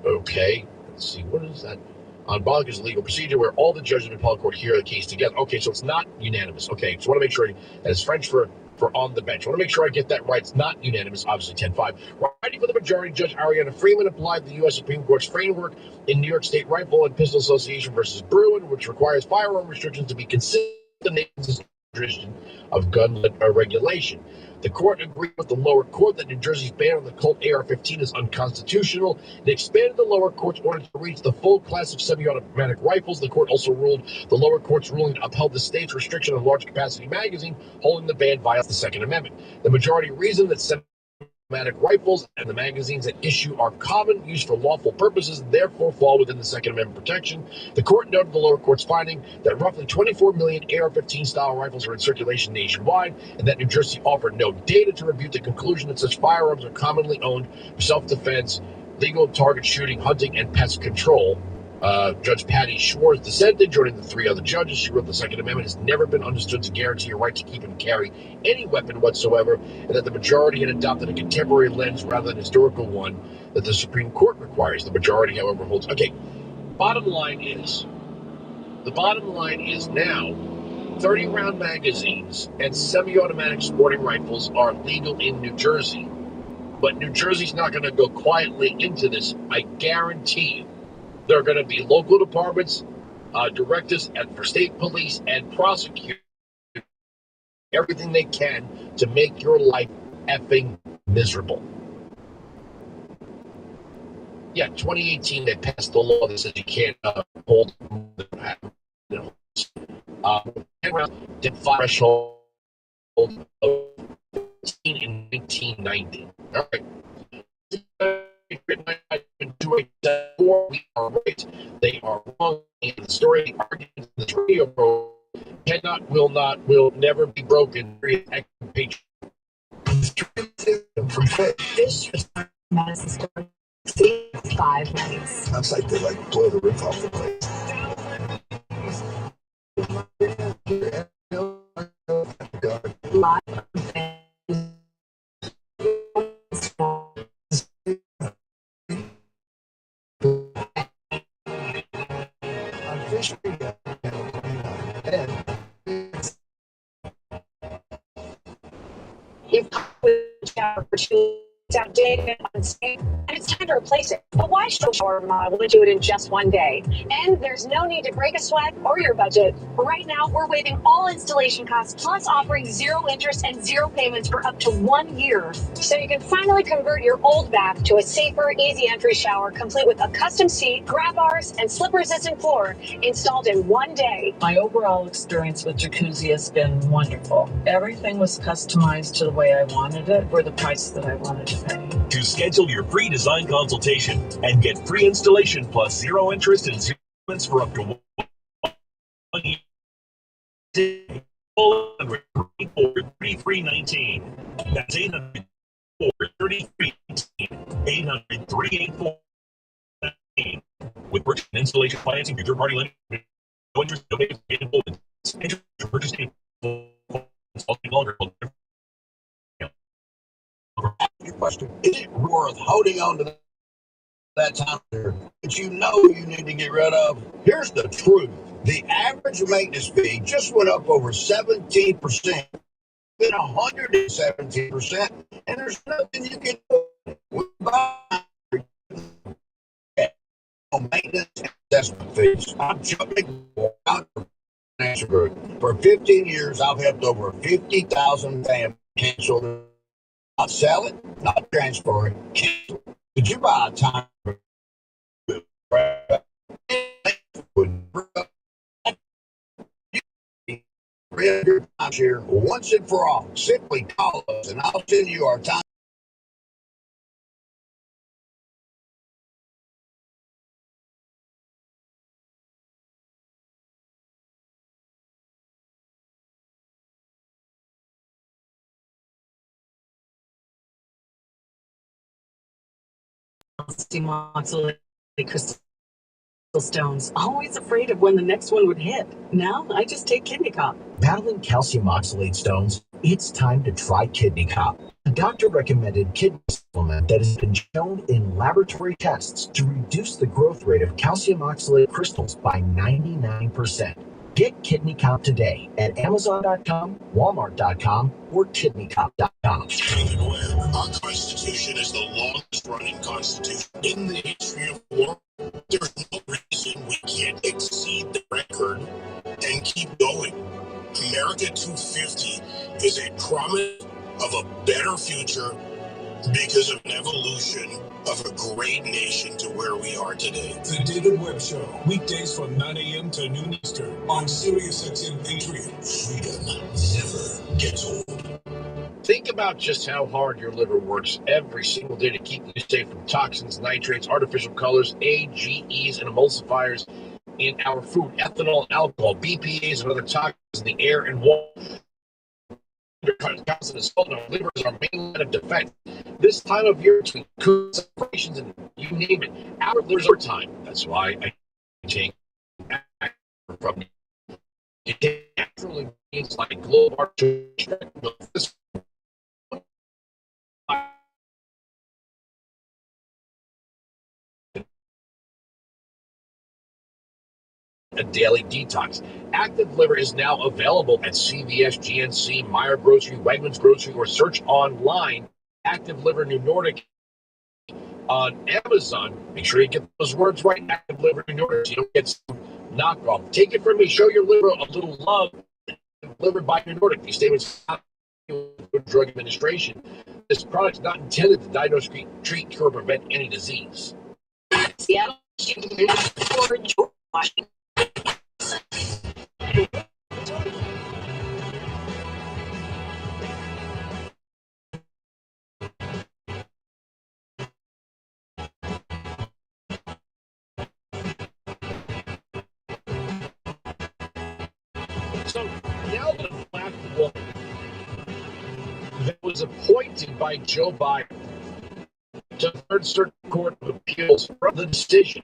Okay, let's see, what is that? En banc is a legal procedure where all the judges of the appellate court hear the case together. Okay, so it's not unanimous. Okay, so I want to make sure that it's French for on the bench. I want to make sure I get that right. It's not unanimous, obviously 10-5. Writing for the majority, Judge Ariana Freeman applied the U.S. Supreme Court's framework in New York State Rifle and Pistol Association versus Bruin, which requires firearm restrictions to be consistent with the nation's tradition of gun regulation. The court agreed with the lower court that New Jersey's ban on the Colt AR-15 is unconstitutional. It expanded the lower court's order to reach the full class of semi-automatic rifles. The court also ruled the lower court's ruling upheld the state's restriction on large capacity magazine, holding the ban violates the Second Amendment. The majority reasoned that semi-automatic rifles and the magazines at issue are common, used for lawful purposes, and therefore fall within the Second Amendment protection. The court noted the lower court's finding that roughly 24 million AR-15 style rifles are in circulation nationwide, and that New Jersey offered no data to refute the conclusion that such firearms are commonly owned for self-defense, legal target shooting, hunting, and pest control. Judge Patty Schwartz dissented, joining the three other judges. She wrote the Second Amendment has never been understood to guarantee a right to keep and carry any weapon whatsoever, and that the majority had adopted a contemporary lens rather than a historical one that the Supreme Court requires. The majority, however, holds. Okay, bottom line is now 30-round magazines and semi-automatic sporting rifles are legal in New Jersey, but New Jersey's not going to go quietly into this, I guarantee you. There are going to be local departments, directives for state police and prosecutors, everything they can to make your life effing miserable. Yeah, 2018 they passed the law that says you can't hold did threshold of 15 in 1990. All right. We are right. They are wrong. And the story, the argument in this radio program cannot, will never be broken. This is Madison Square. 5 minutes. That's like they blow the roof off the place. It's outdated, unsafe, and it's time to to replace it. But why shower model would do it in just one day? And there's no need to break a sweat or your budget. Right now, we're waiving all installation costs, plus offering zero interest and zero payments for up to 1 year. So you can finally convert your old bath to a safer, easy entry shower, complete with a custom seat, grab bars, and slip-resistant floor installed in 1 day. My overall experience with Jacuzzi has been wonderful. Everything was customized to the way I wanted it for the price that I wanted to pay. To schedule your free design consultation and get free installation plus zero interest and zero payments for up to 1 year. 800-3319. That's 800-3319. 800-384-19. With purchase and installation financing, your third-party lending, no interest, no payments, paid in full. Interest, purchase, longer. Your question: is it worth holding on to that time that you know you need to get rid of? Here's the truth: the average maintenance fee just went up over 17%, been 117%, and there's nothing you can do with maintenance and assessment fees. I'm jumping out of financial group. For 15 years, I've helped over 50,000 families cancel. Not sell it, not transfer it, cancel it. Did you buy a time? Your timeshare once and for all. Simply call us and I'll send you our time. Crystal stones. Always afraid of when the next one would hit. Now I just take Kidney Cop. Battling calcium oxalate stones? It's time to try Kidney Cop, a doctor-recommended kidney supplement that has been shown in laboratory tests to reduce the growth rate of calcium oxalate crystals by 99%. Get Kidney Cop today at Amazon.com, Walmart.com, or KidneyCop.com. Our Constitution is the longest-running Constitution in the history of the world. There's no reason we can't exceed the record and keep going. America 250 is a promise of a better future because of an evolution of a great nation to where we are today. The David Webb Show, weekdays from 9 a.m. to noon Eastern on SiriusXM Patriot. Freedom never gets old. Think about just how hard your liver works every single day to keep you safe from toxins, nitrates, artificial colors, AGEs, and emulsifiers in our food, ethanol, alcohol, BPAs, and other toxins in the air and water. Constant assault on our liver is our main line of defense. This time of year, between separations and you name it, our livers are time. That's why I take from it naturally means like global a daily detox. Active Liver is now available at CVS, GNC, Meijer Grocery, Wegmans Grocery, or search online Active Liver New Nordic on Amazon. Make sure you get those words right, Active Liver New Nordic, so you don't get some knockoff. Take it from me. Show your liver a little love. Delivered by New Nordic. These statements are not Drug Administration. This product is not intended to diagnose, treat, cure, or prevent any disease. Seattle, George Washington. So now the black woman that was appointed by Joe Biden to the Third Circuit Court of Appeals wrote the decision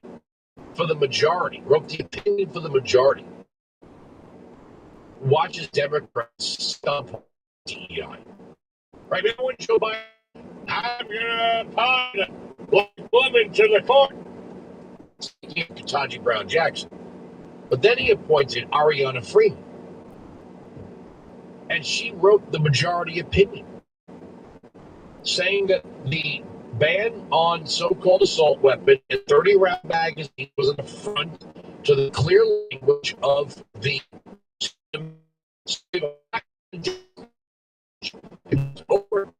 for the majority, wrote the opinion for the majority, watches Democrats stump DEI. Right now, when Joe Biden, I'm going to appoint a black woman to the court, speaking of Ketanji Brown Jackson. But then he appointed Ariana Freeman. And she wrote the majority opinion, saying that the ban on so-called assault weapon and 30-round magazine was an affront to the clear language of the over.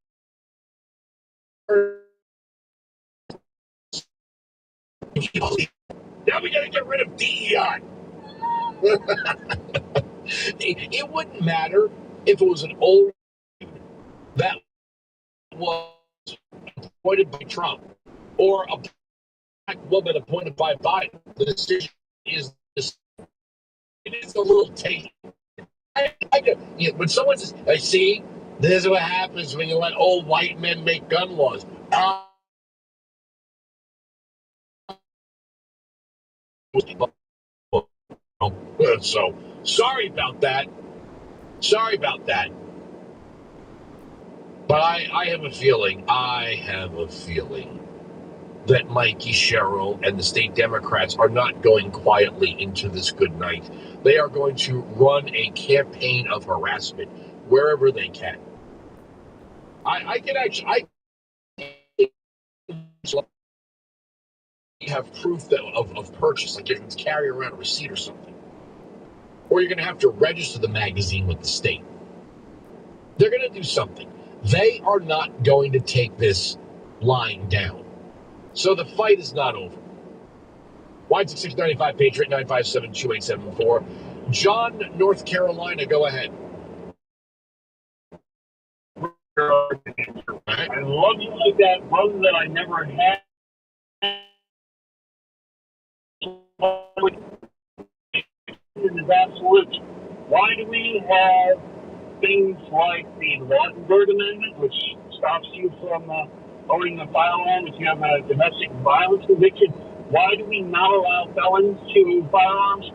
Now we got to get rid of DEI. It wouldn't matter if it was an old that was appointed by Trump or a black woman appointed by Biden. The decision is it is a little taken. When someone says, "I see," this is what happens when you let old white men make gun laws. So sorry about that. Sorry about that. But I have a feeling that Mikey Sherrill and the state Democrats are not going quietly into this good night. They are going to run a campaign of harassment wherever they can. I have proof of purchase, like you can carry around a receipt or something. Or you're going to have to register the magazine with the state. They're going to do something. They are not going to take this lying down. So the fight is not over. Wide 695 Patriot 957-2874. John, North Carolina, go ahead. I love you like that brother that I never had. It is absolute. Why do we have things like the Lautenberg Amendment, which stops you from owning a firearm if you have a domestic violence conviction? Why do we not allow felons to firearms?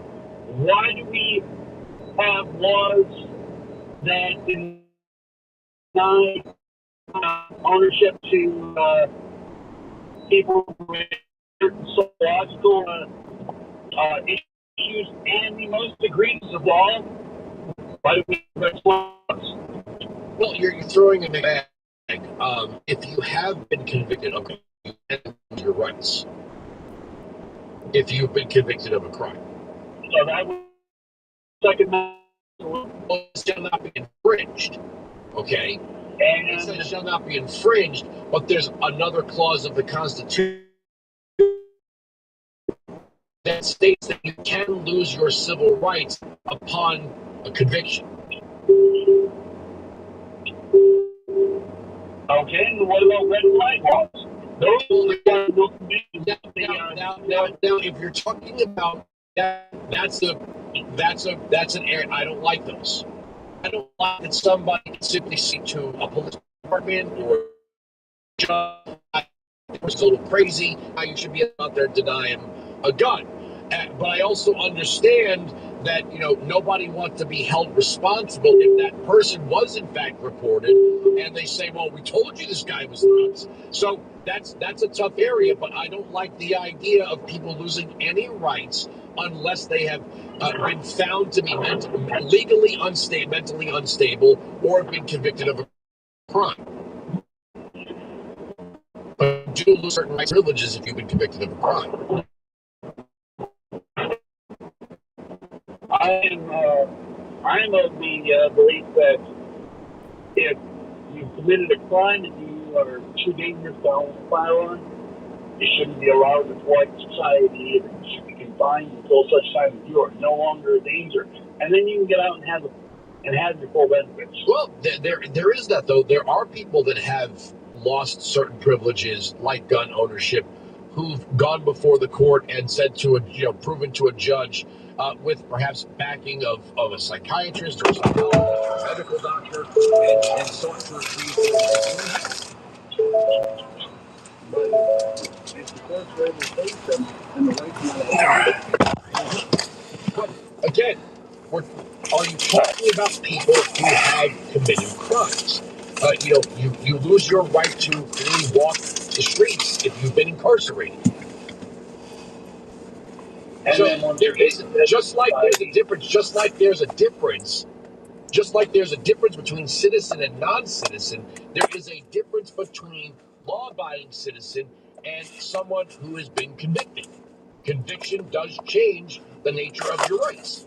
Why do we have laws that deny ownership to people with certain psychological issues? And the most egregious of all, why do we have laws? Well, you're throwing in the bag. If you have been convicted of your rights, if you've been convicted of a crime, so that was second. Well, it shall not be infringed. Okay, and it says it shall not be infringed, but there's another clause of the Constitution that states that you can lose your civil rights upon a conviction. Okay, and what about red flag laws? Now, if you're talking about that, that's an area. I don't like those. I don't like that somebody can simply say to a police department or it's a little crazy how you should be out there denying a gun. But I also understand that, nobody wants to be held responsible if that person was in fact reported and they say, well, we told you this guy was nuts. So that's a tough area, but I don't like the idea of people losing any rights unless they have been found to be legally unstable, mentally unstable, or have been convicted of a crime. But you do lose certain rights and privileges if you've been convicted of a crime. I'm of the belief that if you've committed a crime and you are too dangerous to own a firearm, you shouldn't be allowed to thwart society either. You should be confined until such time as you are no longer a danger, and then you can get out and have your full benefits. Well, there is that though. There are people that have lost certain privileges, like gun ownership, who've gone before the court and said proven to a judge with perhaps backing of a psychiatrist or a medical doctor, and sought to retrieve their But again, are you talking about people who have committed crimes? You lose your right to freely walk the streets if you've been incarcerated. And so there is, just like there's a difference between citizen and non-citizen, there is a difference between law-abiding citizen and someone who has been convicted. Conviction does change the nature of your rights.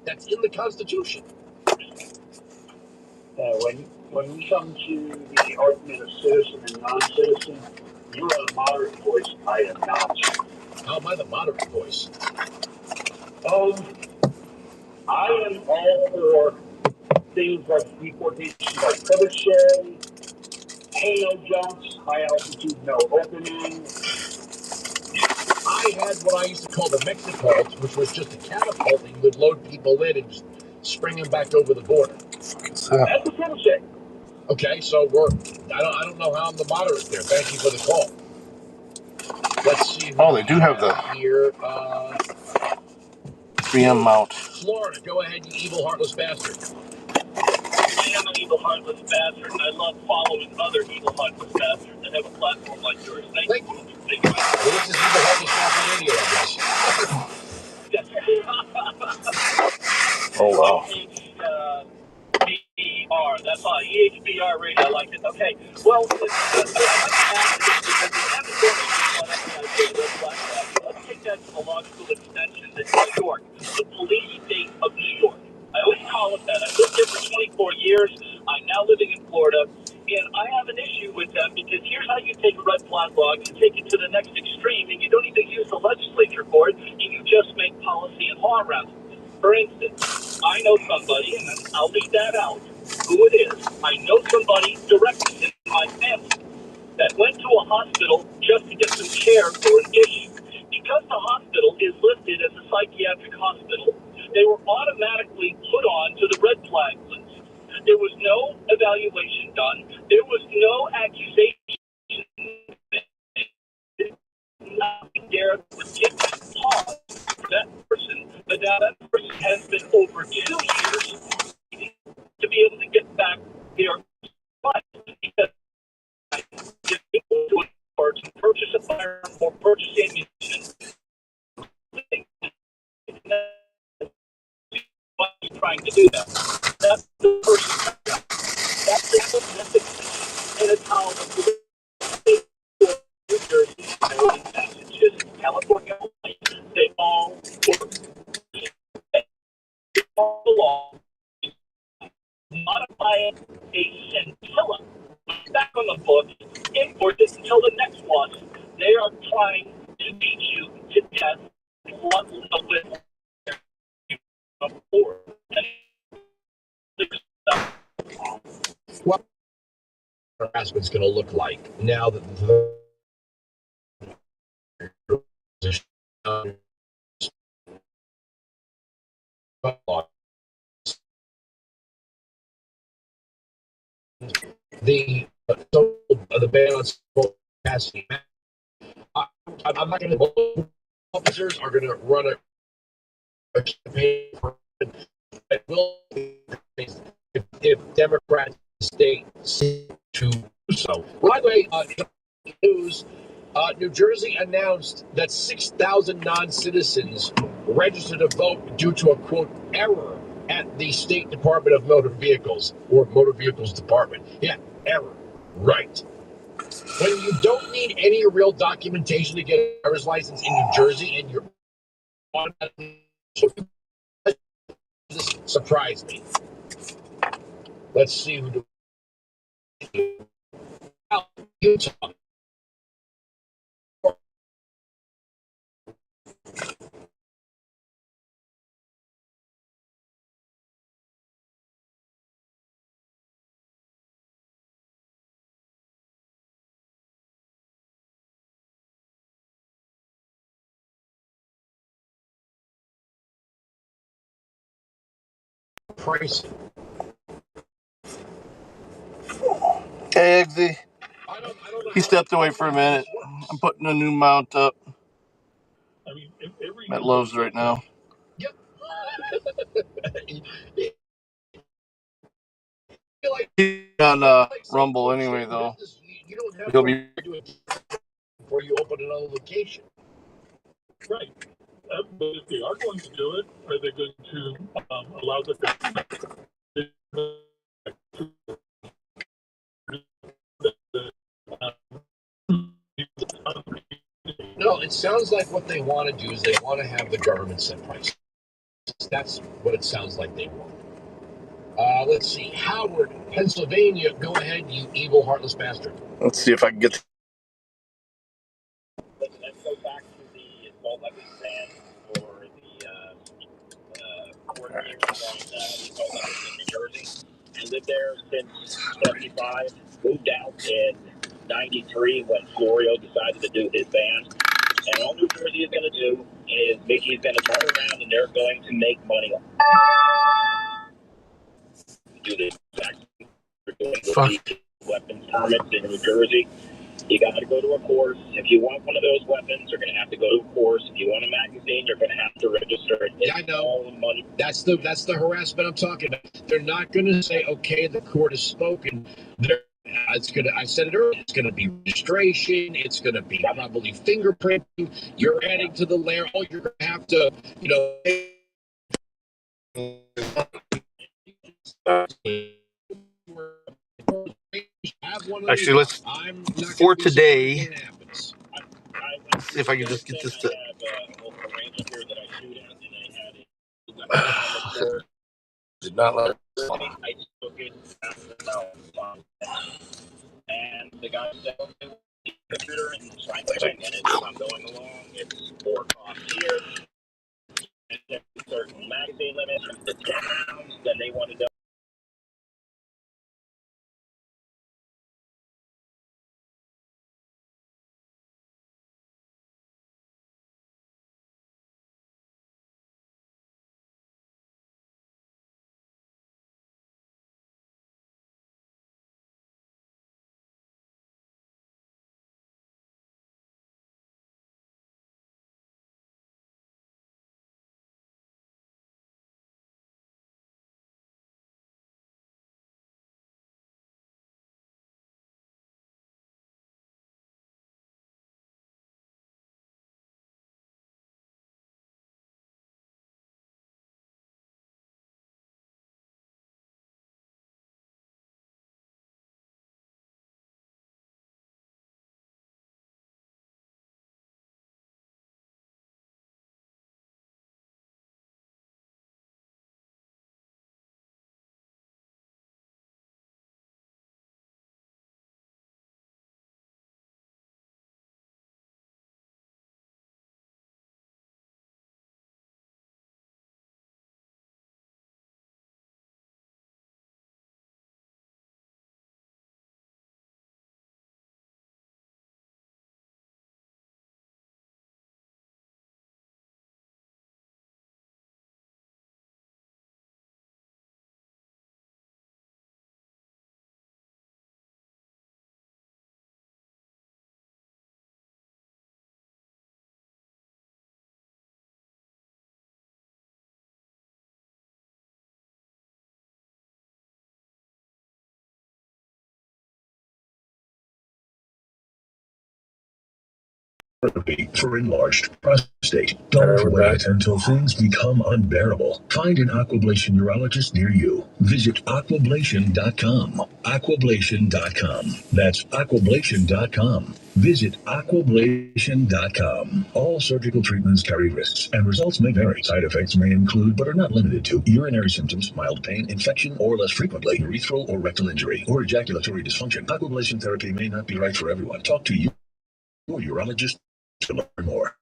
That's in the Constitution. When we come to the argument of citizen and non-citizen, you are the moderate voice. I am not. How am I the moderate voice? I am all for things like deportation by trebuchet, hay no jumps, high altitude no opening. I had what I used to call the Mexicult, which was just a catapult that you would load people in and just spring them back over the border. That's a trebuchet. Okay, so I don't know how I'm the moderate there. Thank you for the call. Let's see. They do have the here. 3M mount. Florida, go ahead, you evil, heartless bastard. I am an evil, heartless bastard, and I love following other evil, heartless bastards that have a platform like yours. Thank you. Well, this is evil, heartless bastard radio, I guess. Oh, wow. EHBR, that's all. EHBR radio, I like it. Okay, well, I'd like to ask this because we haven't done let's take that to the logical extension that New York, the police state of New York. I always call it that. I've lived here for 24 years. I'm now living in Florida, and I have an issue with them because here's how you take a red flag law and take it to the next extreme, and you don't even use the legislature for it, and you just make policy and law around it. For instance, I know somebody, and I'll leave that out, who it is. I know somebody directly in my family that went to a hospital just to get some care for an issue. Because the hospital is listed as a psychiatric hospital, they were automatically put on to the red flag list. There was no evaluation done. There was no accusation. Nothing there would give pause for that person. But now that person has been over 2 years to be able to get back their life because if people do it or to purchase a firearm or purchase ammunition, why are you trying to do that? That's the person. That's the and it's how the state of New Jersey, Maryland, Massachusetts, California, they all work. They follow the law, modify a scintilla back on the books, import it until the next one. They are trying to beat you to death. What with what harassment's going to look like now that the the ban on capacity. I'm not going to. Officers are going to run a campaign that will, if Democrats state to do so. By the way, news. New Jersey announced that 6,000 non-citizens registered to vote due to a, quote, error at the State Department of Motor Vehicles, or Motor Vehicles Department. Yeah, error. Right. When you don't need any real documentation to get a driver's license in New Jersey and you're on this surprised me. Let's see who do Utah. Pricing. Hey, Eggsy. He stepped away for a minute. I'm putting a new mount up. I'm at Lowe's right now. Yep. He's on Rumble anyway, though. He'll be before you open another location. Right. But if they are going to do it, are they going to allow the it sounds like what they want to do is they want to have the government set prices. That's what it sounds like they want. Let's see. Howard, Pennsylvania. Go ahead, you evil, heartless bastard. Let's see if I can get. Let's go back to the assault weapons ban or the court hearings on the assault weapons in New Jersey. I lived there since 75, moved out in 93 when Florio decided to do his ban. And all New Jersey is going to do is Mickey's going to turn around and they're going to make money on do the exact weapons permits in New Jersey. You got to go to a course. If you want one of those weapons, you're going to have to go to a course. If you want a magazine, you're going to have to register it. Yeah, I know. All the money. That's the harassment I'm talking about. They're not going to say, okay, the court has spoken. I said it earlier. It's going to be registration. It's going to be probably fingerprinting. You're adding to the layer. Oh, you're going to have to, Actually, let's for today. Let's see if I can just get this to. Did not let it. And the guy said, okay, computer and I'm going along. It's 4 costs here. And there's certain magazine limits from the towns. Then they wanted to. For enlarged prostate. Don't wait until things become unbearable. Find an aquablation urologist near you. Visit aquablation.com. Aquablation.com. That's aquablation.com. Visit aquablation.com. All surgical treatments carry risks, and results may vary. Side effects may include, but are not limited to, urinary symptoms, mild pain, infection, or less frequently, urethral or rectal injury, or ejaculatory dysfunction. Aquablation therapy may not be right for everyone. Talk to your urologist to learn more.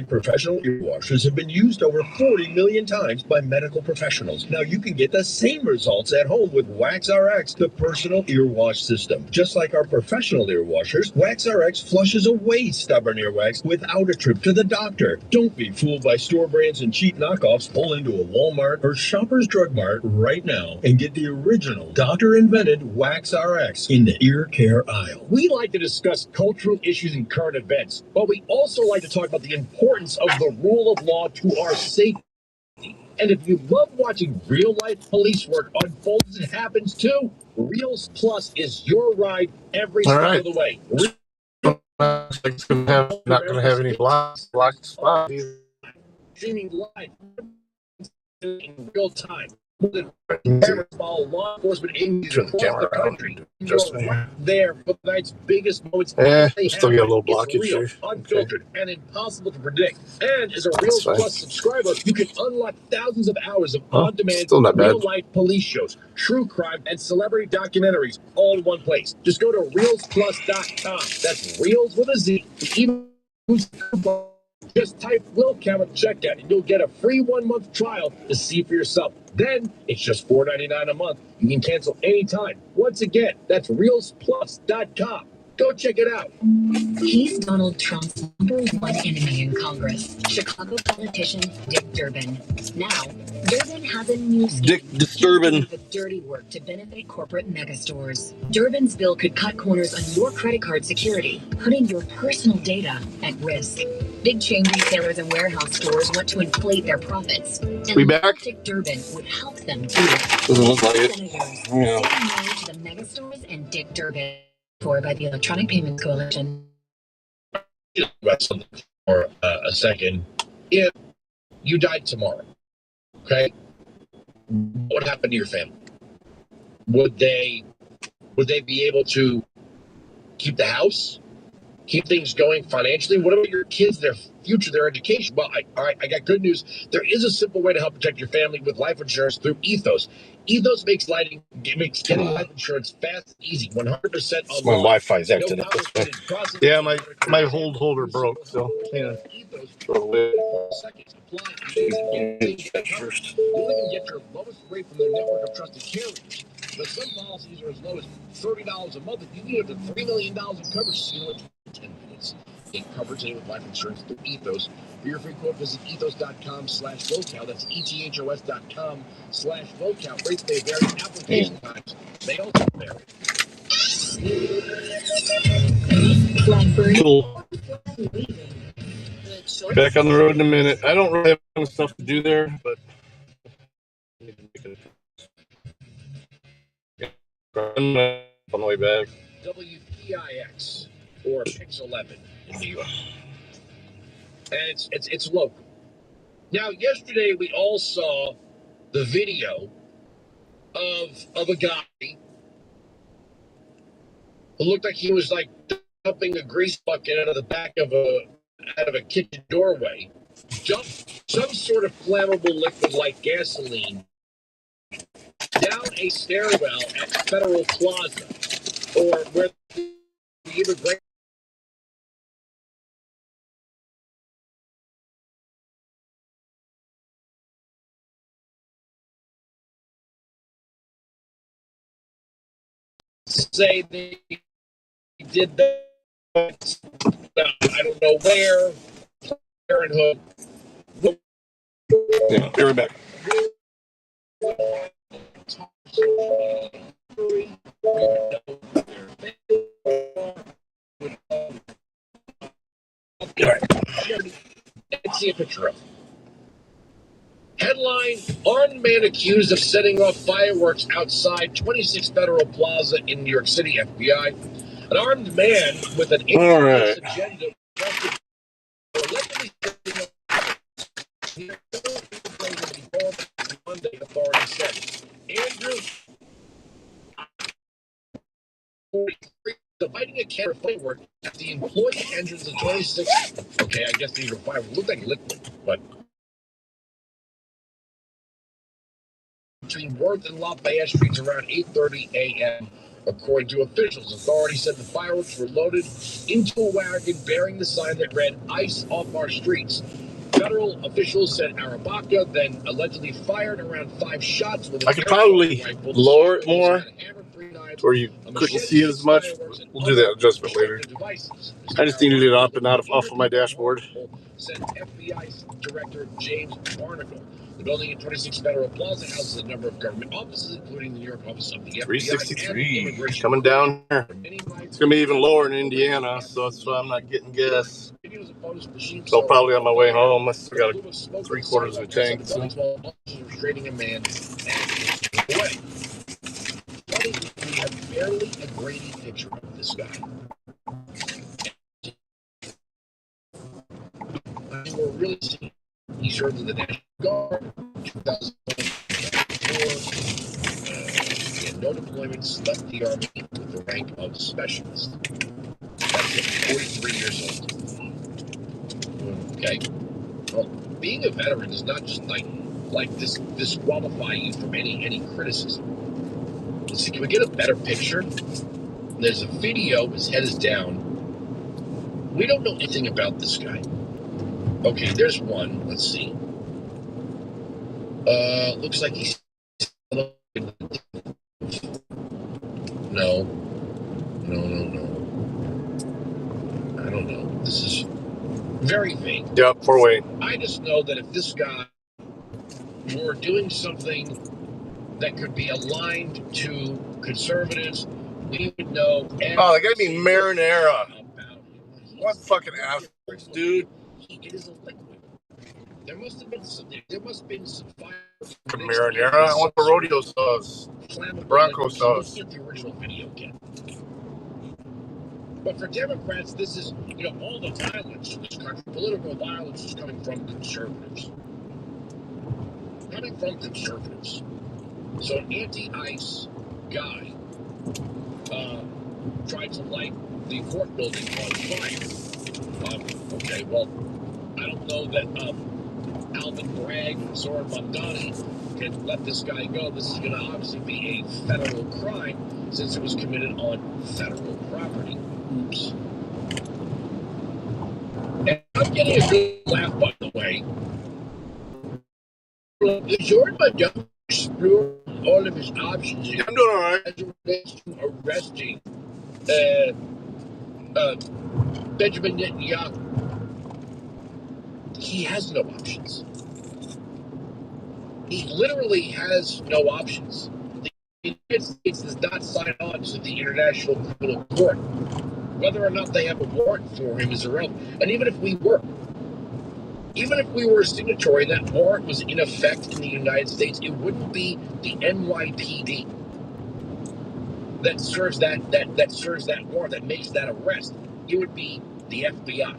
Professional ear washers have been used over 40 million times by medical professionals. Now you can get the same results at home with WaxRx, the personal ear wash system. Just like our professional ear washers, WaxRx flushes away stubborn earwax without a trip to the doctor. Don't be fooled by store brands and cheap knockoffs. Pull into a Walmart or Shoppers Drug Mart right now and get the original doctor-invented WaxRx in the ear care aisle. We like to discuss cultural issues and current events, but we also like to talk about the importance of the rule of law to our safety. And if you love watching real-life police work unfold as it happens too, Reels Plus is your ride every step of the way. Not going to have any blocked spots. Streaming live in real time. Law enforcement agencies across the country. You're right there for the night's biggest moments. Still get a little blockage it's real, here. unfiltered, and impossible to predict. And as a Reels Plus subscriber, you can unlock thousands of hours of on-demand, real-life police shows, true crime, and celebrity documentaries all in one place. Just go to ReelsPlus.com. That's Reels with a Z. Even just type WillCam at checkout and you'll get a free 1-month trial to see for yourself. Then it's just $4.99 a month. You can cancel anytime. Once again, that's ReelsPlus.com. Go check it out. He's Donald Trump's #1 enemy in Congress, Chicago politician Dick Durbin. Now, Durbin has a new scheme. Dick Disturbin. The dirty work to benefit corporate megastores. Durbin's bill could cut corners on your credit card security, putting your personal data at risk. Big chain retailers and warehouse stores want to inflate their profits. And we back? Dick Durbin would help them do it. Doesn't look like it. Senators Yeah. say no to the megastores and Dick Durbin. For by the Electronic Payments Coalition. About something for a second. If you died tomorrow, okay, what would happen to your family? Would they be able to keep the house, keep things going financially? What about your kids, their future, their education? Well, I got good news. There is a simple way to help protect your family with life insurance through Ethos. Ethos makes getting life insurance fast and easy, 100% online. My Wi-Fi's acting up this way. Yeah, my hold holder broke, so yeah. Throw it away. First. You'll even get your lowest rate from their network of trusted carriers. But some policies are as low as $30 a month. You can get up to $3 million in coverage in 10 minutes. Get coverage today with life insurance through Ethos. For your free quote, visit ethos.com/vocal. That's ethos.com/vocal. Rates may vary. Application times may also vary. Cool. Back on the road in a minute. I don't really have much stuff to do there, but on the way back. WPIX or X11 in New York, and it's local. Now, yesterday we all saw the video of a guy who looked like he was like dumping a grease bucket out of the back of a kitchen doorway, dumped some sort of flammable liquid like gasoline down a stairwell at Federal Plaza, or where the immigration. Say they did that. I don't know where. Parenthood. Yeah, be right back. Let's see a picture of it. Headline: Armed man accused of setting off fireworks outside 26 Federal Plaza in New York City. FBI. An armed man with an dangerous agenda. Monday, authorities said. Andrew, 43, dividing a can of firework at the employee entrance of 26. Okay, I guess these were fireworks. Looked like liquid, but. Between Worth and Lafayette Streets around 8:30 a.m. According to officials, authorities said the fireworks were loaded into a wagon bearing the sign that read "Ice off our streets." Federal officials said Arabaca then allegedly fired around 5 shots with. I could probably lower it more, or you couldn't see it as much. We'll do that adjustment later. I just needed it up and off of my dashboard. Said FBI Director James Barnacle. The building at 26 Federal Plaza houses a number of government offices, including the New York office of the FBI. 363 coming down here. It's going to be even lower in Indiana, so that's why I'm not getting gas. So probably on my way home. I still got 3/4 of a tank. So. Restraining a man and away. We have barely a grainy picture of this guy. We're really seeing he served in the National Guard in 2001. no deployments, left the Army with the rank of specialist. That's it, 43 years old. Okay. Well, being a veteran does not just disqualify you from any criticism. Let's see, can we get a better picture? There's a video, his head is down. We don't know anything about this guy. Okay, there's one. Let's see. Looks like he's... No. I don't know. This is very vague. Yep, 4-way. I just know that if this guy were doing something that could be aligned to conservatives, we would know. Oh, they gotta be marinara. What fucking assholes, dude? It is a liquid. There must have been some fire. Marinara? I want the rodeo sauce. Bronco sauce. Get the original video again. But for Democrats, this is, all the violence in this country, political violence is coming from conservatives. So an anti-ICE guy tried to light the court building on fire. Okay, well, I don't know that Alvin Bragg and Zoran Mamdani can let this guy go. This is going to obviously be a federal crime since it was committed on federal property. Oops. And I'm getting a good laugh, by the way. Zoran Mamdani explored all of his options. I'm doing all right. As it relates to arresting Benjamin Netanyahu. He has no options. He literally has no options. The United States does not sign on to the International Criminal Court. Whether or not they have a warrant for him is irrelevant. And even if we were a signatory and that warrant was in effect in the United States, it wouldn't be the NYPD that serves that warrant, that makes that arrest. It would be the FBI.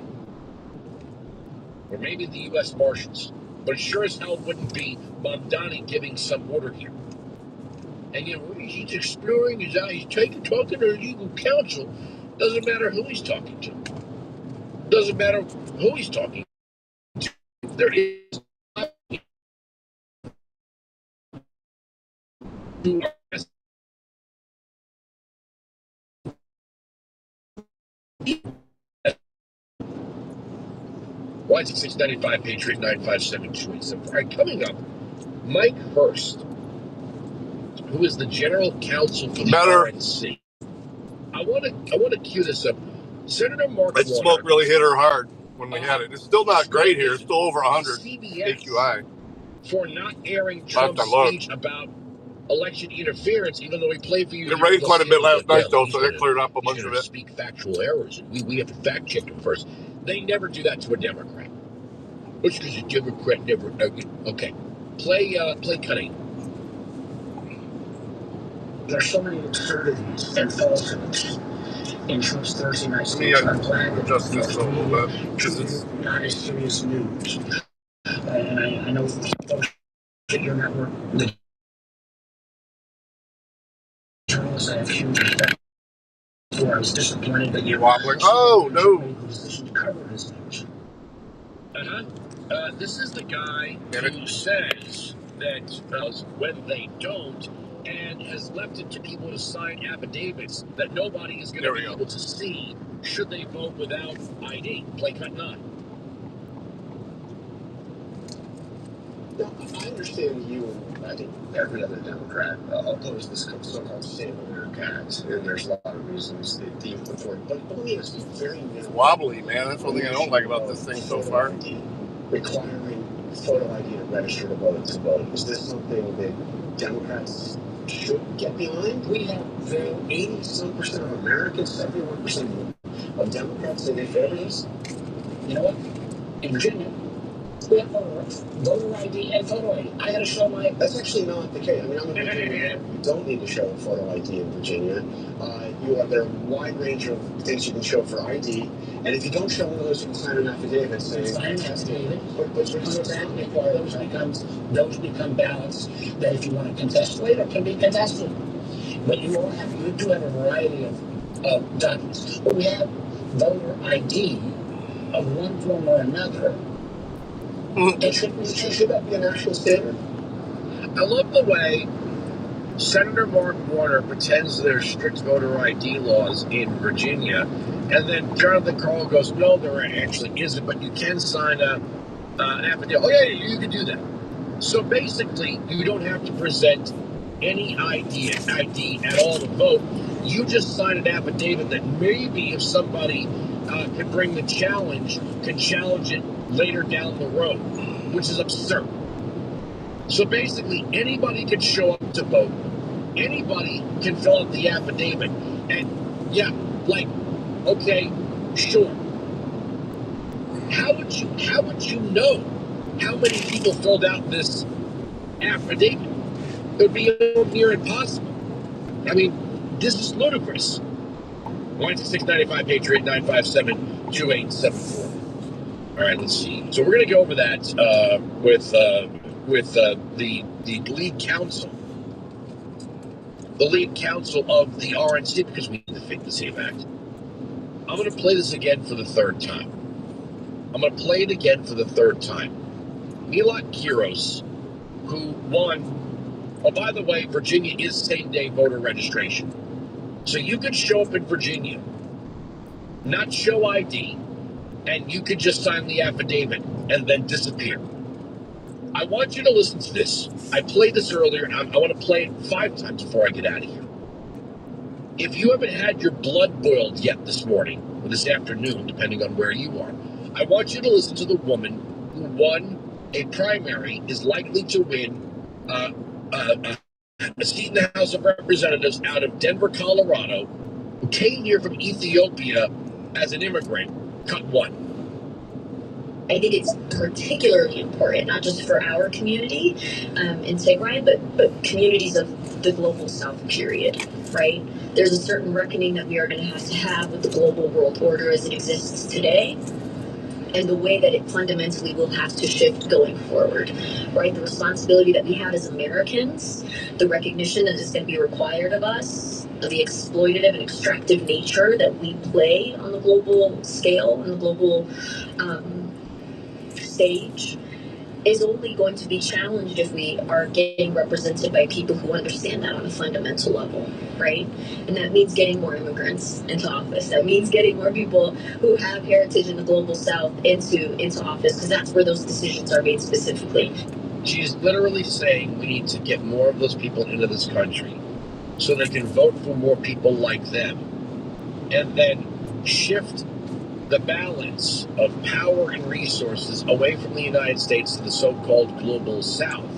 Or maybe the U.S. Marshals. But it sure as hell wouldn't be Mamdani giving some order here. And he's exploring his eyes, talking to legal counsel. Doesn't matter who he's talking to. Doesn't matter who he's talking to. There is Y6695 Patriot 9572874. All right, coming up, Mike Hurst, who is the general counsel for the RNC. I want to cue this up. Senator Mark That smoke really hit her hard when we had it. It's still not great here. It's still over 100 AQI. For not airing Trump's speech about election interference, even though he played for you. It rained quite a bit last night, though, so that cleared up a bunch of it. Speak factual errors, and we have to fact check him first. They never do that to a Democrat. Which because a Democrat never. Okay, play cutting. There's so many absurdities and falsehoods in Trump's Thursday night speech on plan. Adjust this a little bit because it's not as serious news. And I know folks at your network, the journalists, I have huge respect for. I was disappointed that you're wobbling. Oh no! Position to cover this news. This is the guy who says that when they don't, and has left it to people to sign affidavits that nobody is going to be able to see should they vote without ID. Play cut 9. Now, I understand you and I think every other Democrat oppose this so-called Save America Act, and there's a lot of reasons that you put forward. But let me ask you very it's wobbly, man. That's one thing I don't like about this thing so far. Requiring photo ID to register to vote. Is this something that Democrats should get behind? We have 80% of Americans, 71% of Democrats say they favor this. You know what? In Virginia, We have voter ID and photo ID. I got to show my. That's actually not the case. I mean, I'm in Virginia. You don't need to show photo ID in Virginia. There are a wide range of things you can show for ID, and if you don't show one of those, you can sign an affidavit saying. Sign an affidavit. Those become ballots that, if you want to contest later, can be contested. But you do have a variety of documents. But we have voter ID of one form or another. And should that be a national standard? I love the way Senator Mark Warner pretends there's strict voter ID laws in Virginia, and then Jonathan Karl goes, no, there actually isn't, but you can sign an affidavit. Oh, yeah, you can do that. So basically, you don't have to present any ID at all to vote. You just sign an affidavit that maybe if somebody can bring the challenge, can challenge it later down the road, which is absurd. So basically, anybody can show up to vote. Anybody can fill out the affidavit. And yeah, okay, sure. How would you know how many people filled out this affidavit? It would be near impossible. I mean, this is ludicrous. 1-695 Patriot 957-2874. All right, let's see. So we're going to go over that with the lead counsel. The lead counsel of the RNC, because we need to fix the SAVE Act. I'm going to play this again for the third time. Milot Kiros, who won. Oh, by the way, Virginia is same-day voter registration. So you could show up in Virginia, not show ID, and you could just sign the affidavit and then disappear. I want you to listen to this. I played this earlier, and I want to play it 5 times before I get out of here. If you haven't had your blood boiled yet this morning, or this afternoon, depending on where you are, I want you to listen to the woman who won a primary, is likely to win a seat in the House of Representatives out of Denver, Colorado, who came here from Ethiopia as an immigrant, cut 1. I think it's particularly important, not just for our community in Tigray, but communities of the global South, period, right? There's a certain reckoning that we are going to have with the global world order as it exists today, and the way that it fundamentally will have to shift going forward, right? The responsibility that we have as Americans, the recognition that is going to be required of us, of the exploitative and extractive nature that we play on the global scale and the global stage, is only going to be challenged if we are getting represented by people who understand that on a fundamental level, right? And that means getting more immigrants into office. That means getting more people who have heritage in the global South into office, because that's where those decisions are made specifically. She's literally saying we need to get more of those people into this country so they can vote for more people like them, and then shift the balance of power and resources away from the United States to the so-called global South.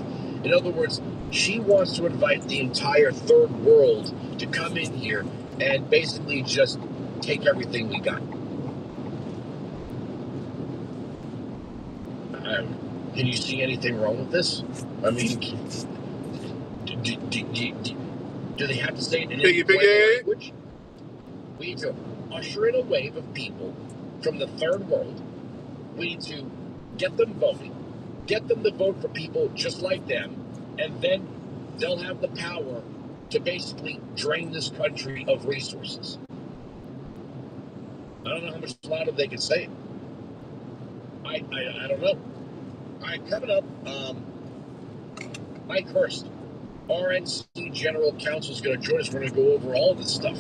In other words, she wants to invite the entire third world to come in here and basically just take everything we got. Can you see anything wrong with this? I mean, do they have to say it in any language? We need to usher in a wave of people from the third world. We need to get them voting, get them to vote for people just like them, and then they'll have the power to basically drain this country of resources. I don't know how much louder they can say it. I don't know. All right, coming up, Mike Hurst, RNC General Counsel, is going to join us. We're going to go over all of this stuff.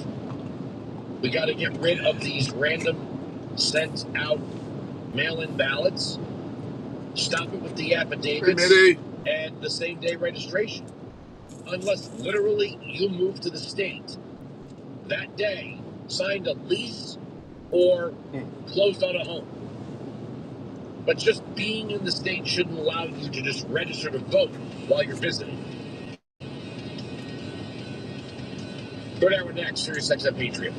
We got to get rid of these random sent out mail-in ballots. Stop it with the affidavits and the same-day registration. Unless literally you move to the state that day, signed a lease, or closed on a home. But just being in the state shouldn't allow you to just register to vote while you're visiting. Third hour next, Sirius XM Patriot.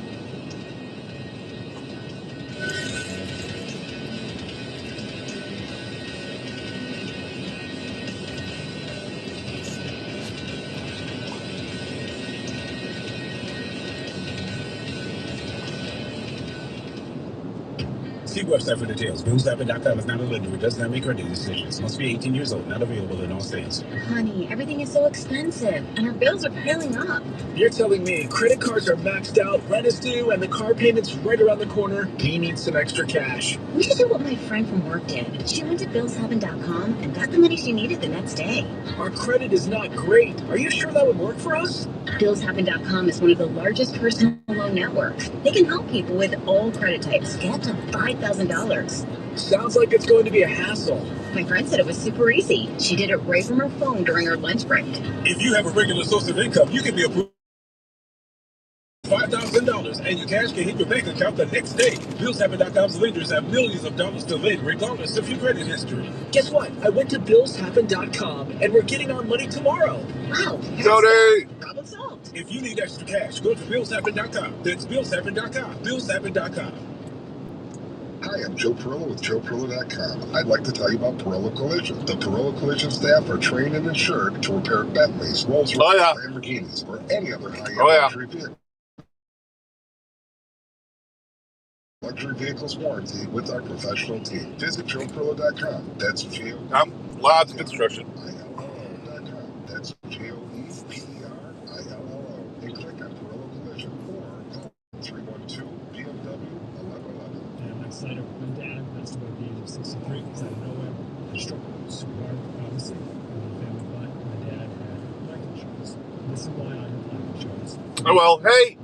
website for details. BillsHappen.com is not a lender. It does not make credit decisions. Must be 18 years old. Not available in all states. Honey, everything is so expensive, and our bills are piling up. You're telling me credit cards are maxed out, rent is due, and the car payment's right around the corner? He needs some extra cash. We should do what my friend from work did. She went to BillsHappen.com and got the money she needed the next day. Our credit is not great. Are you sure that would work for us? BillsHappen.com is one of the largest personal loan networks. They can help people with all credit types get up to $5,000. Sounds like it's going to be a hassle. My friend said it was super easy. She did it right from her phone during her lunch break. If you have a regular source of income, you can be approved $5,000, and your cash can hit your bank account the next day. BillsHappen.com's lenders have millions of dollars to lend, regardless of your credit history. Guess what? I went to BillsHappen.com, and we're getting our money tomorrow. Wow. Jody! Problem solved. If you need extra cash, go to BillsHappen.com. That's BillsHappen.com. BillsHappen.com. Hi, I'm Joe Perillo with JoePerillo.com. I'd like to tell you about Perillo Collision. The Perillo Collision staff are trained and insured to repair Bentleys, Rolls-Royce, Lamborghinis, or any other high-end luxury vehicle. Luxury vehicles warranty with our professional team. Visit JoePerillo.com. That's lots of construction. ILLO.com. That's JoePerillo. And click on Perillo Collision or call 312-BMW-1111. And my side of my dad passed away at the age of 63 because out of nowhere, he struggled super hard, obviously. Family, but my dad had life insurance. This is why I have life insurance. Oh, well, hey.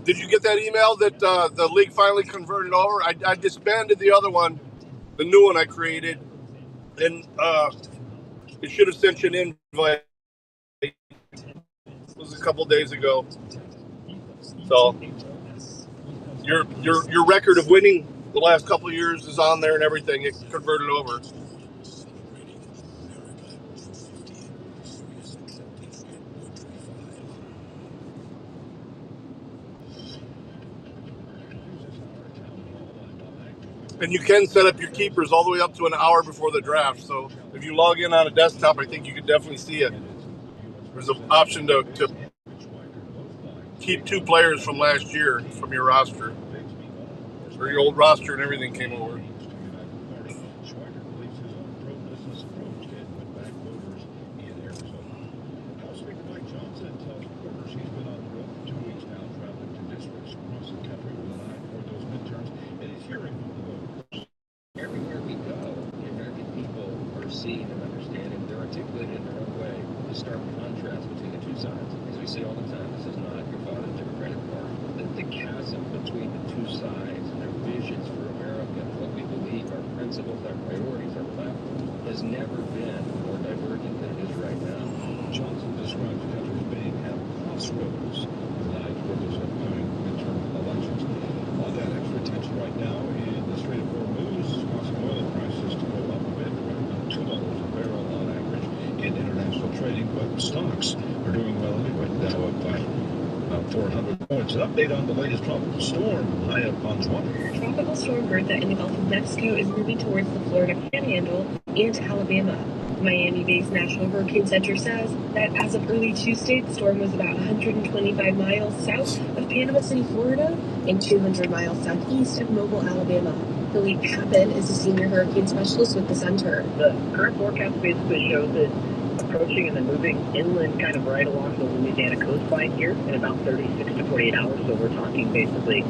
Did you get that email that the league finally converted over? I disbanded the other one, the new one I created, and it should have sent you an invite. It was a couple days ago. So your record of winning the last couple of years is on there and everything. It converted over. And you can set up your keepers all the way up to an hour before the draft. So if you log in on a desktop, I think you can definitely see it. There's an option to keep 2 players from last year from your roster. Or your old roster and everything came over. Everywhere we go, the American people are seeing and understanding. They're articulated in their own way the stark contrast between the two sides. As we say all the time, this is not your father's Democratic Party. The chasm between the two sides and their visions for America, what we believe, our principles, our priorities, our platform, has never been more divergent than it is right now. Johnson describes the country as being at a crossroads tonight for those upcoming midterm elections. All that extra attention right now in the Strait of Hormuz, causing oil prices to go up a bit, around $2 a barrel on average in international trading, but stocks are doing well anyway. Dow up by about 400 points. An update on the latest tropical storm high up on 20. Tropical storm Bertha in the Gulf of Mexico is moving towards the Florida Panhandle and Alabama. Miami-based National Hurricane Center says that as of early Tuesday, the storm was about 125 miles south of Panama City, Florida, and 200 miles southeast of Mobile, Alabama. Philippe Papin is a senior hurricane specialist with the center. The current forecast basically shows it approaching and then moving inland kind of right along the Louisiana coastline here in about 36 to 48 hours. So we're talking basically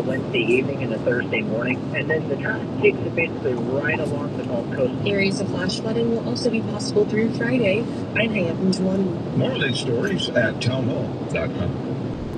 Wednesday evening and a Thursday morning. And then the traffic takes it basically right along the Gulf Coast. Areas of flash flooding will also be possible through Friday. I'm Hayam Jwani. More of these stories at townhall.com.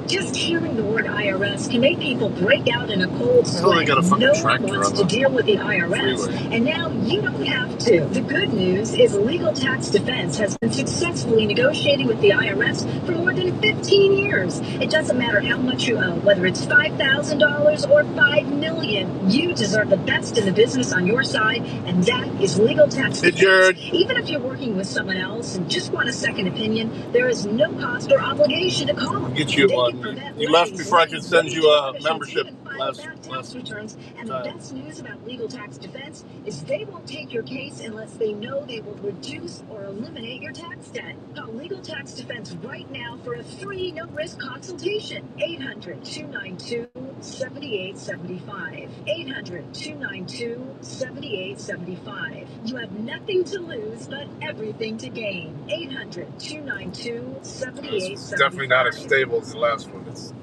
Just hearing the word IRS can make people break out in a cold sweat. Got a No one tractor wants on to the deal with the IRS, freeway. and now you don't have to. The good news is Legal Tax Defense has been successfully negotiating with the IRS for more than 15 years. It doesn't matter how much you owe, whether it's $5,000 or $5 million. You deserve the best in the business on your side, and that is Legal Tax Defense. Jared. Even if you're working with someone else and just want a second opinion, there is no cost or obligation to call. Get you one. You left before I could send you a membership. file back tax returns. And the best news about legal tax defense is they won't take your case unless they know they will reduce or eliminate your tax debt. Call Legal Tax Defense right now for a free no-risk consultation. 800-292-7875. 800-292-7875. You have nothing to lose, but everything to gain. 800-292-7875. This is definitely not as stable as the last one. It's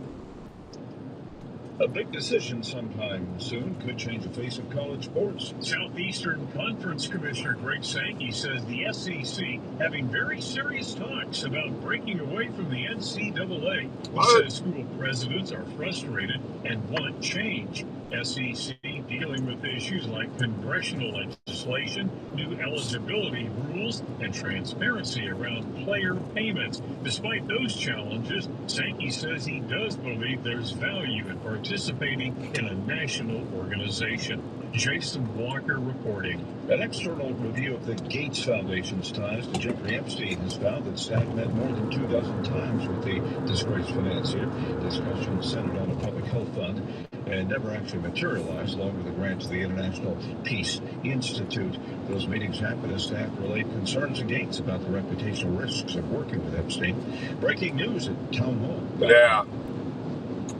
a big decision sometime soon could change the face of college sports. Southeastern Conference Commissioner Greg Sankey says the SEC having very serious talks about breaking away from the NCAA. He says school presidents are frustrated and want change. SEC dealing with issues like congressional legislation, new eligibility rules, and transparency around player payments. Despite those challenges, Sankey says he does believe there's value in participating in a national organization. Jason Walker reporting. An external review of the Gates Foundation's ties to Jeffrey Epstein has found that staff met more than 2 dozen times with the disgraced financier. Discussions centered on a public health fund and never actually materialized, along with the grant to the International Peace Institute. Those meetings happened as staff relayed concerns to Gates about the reputational risks of working with Epstein. Breaking news at Town Hall. yeah.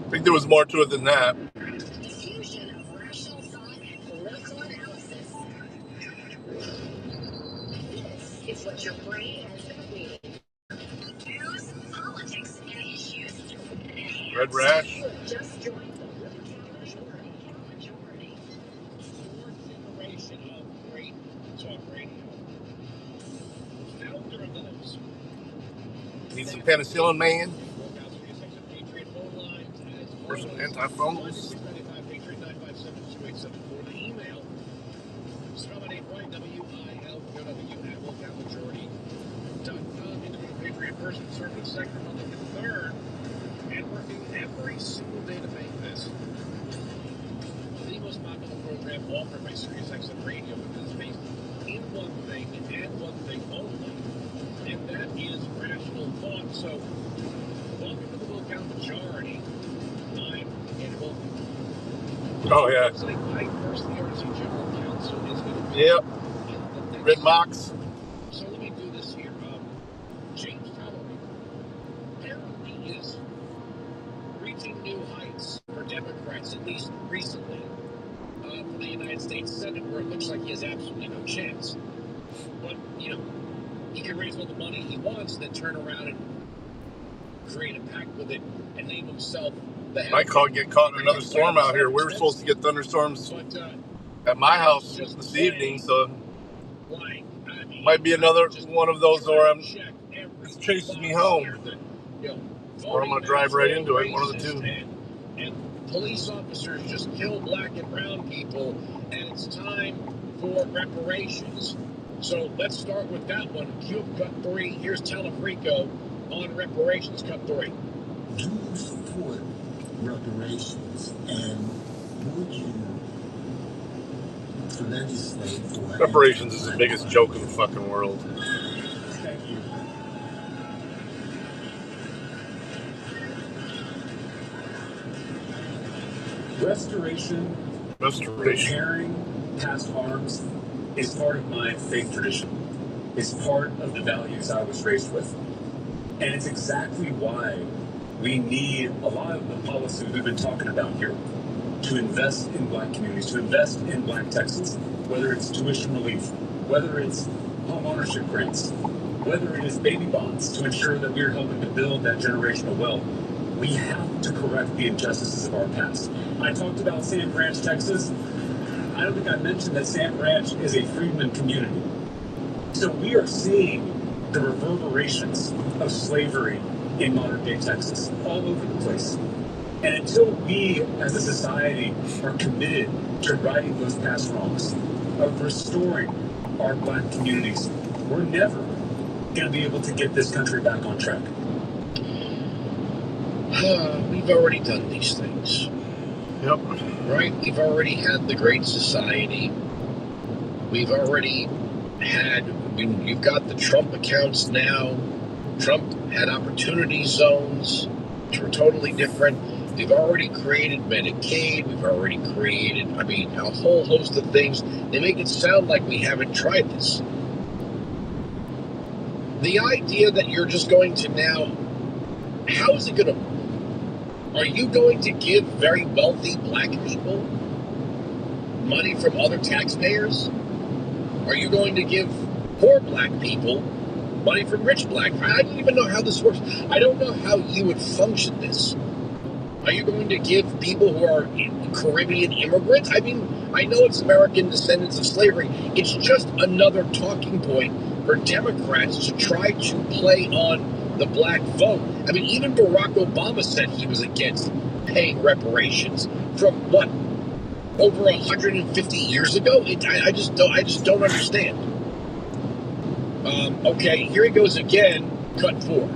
I think there was more to it than that. Fusion of rational thought and political analysis. This is what your brain has been waiting. News, politics, and issues. Red Rash. Just join the majority. Fourth generation of great talk radio. Founder of those. Need some penicillin, man. Patriot phone lines as Or some antifungals. 695-839-57287 for the email. Dominate right, WILL.majority.com. Independent Patriot First, Conservative Second, Republican Third, and working every single day to make this the most popular program offered by SiriusXM Radio, because it's based in one thing and one thing only, and that is rational thought. So, welcome to the Will Count Majority. I'm Andy Wilson. Oh, yeah. It's like my first RC General Counsel is going to be. Yep. Red Mox. So let me do this here. James Holloway apparently is reaching new heights for Democrats, at least recently, for the United States Senate, where it looks like he has absolutely no chance. But, you know, he can raise all the money he wants, then turn around and create a pact with it and name himself the head. Might get caught in another storm out here. We were supposed to get thunderstorms at my house this evening, so might be another one of those where it chases me home, or I'm going to drive right into it, one of the two. And police officers just kill black and brown people, and it's time for reparations. So let's start with that one. Cue up cut 3. Here's Telefrico on reparations, cut 3. Do you support reparations, and would you legislate for Reparations is the biggest joke in the fucking world. Thank you. Restoration, repairing past harms is part of my faith tradition. It's part of the values I was raised with. And it's exactly why we need a lot of the policies we've been talking about here to invest in black communities, to invest in black Texans, whether it's tuition relief, whether it's home ownership grants, whether it is baby bonds to ensure that we're helping to build that generational wealth. We have to correct the injustices of our past. I talked about Sand Branch, Texas. I don't think I mentioned that Sand Branch is a freedman community. So we are seeing the reverberations of slavery in modern-day Texas all over the place. And until we, as a society, are committed to righting those past wrongs, of restoring our black communities, we're never going to be able to get this country back on track. We've already done these things. Yep. Right? We've already had the Great Society. We've already had, you've got the Trump accounts now. Trump had opportunity zones, which were totally different. We've already created Medicaid. We've already created, a whole host of things. They make it sound like we haven't tried this. The idea that you're just going to now, how is it going to, are you going to give very wealthy black people money from other taxpayers? Are you going to give poor black people money from rich black? I don't even know how this works. I don't know how you would function this. Are you going to give people who are Caribbean immigrants? I know it's American descendants of slavery. It's just another talking point for Democrats to try to play on the black vote. Even Barack Obama said he was against paying reparations from what, over 150 years ago? I just don't understand. Okay, here he goes again. Cut 4.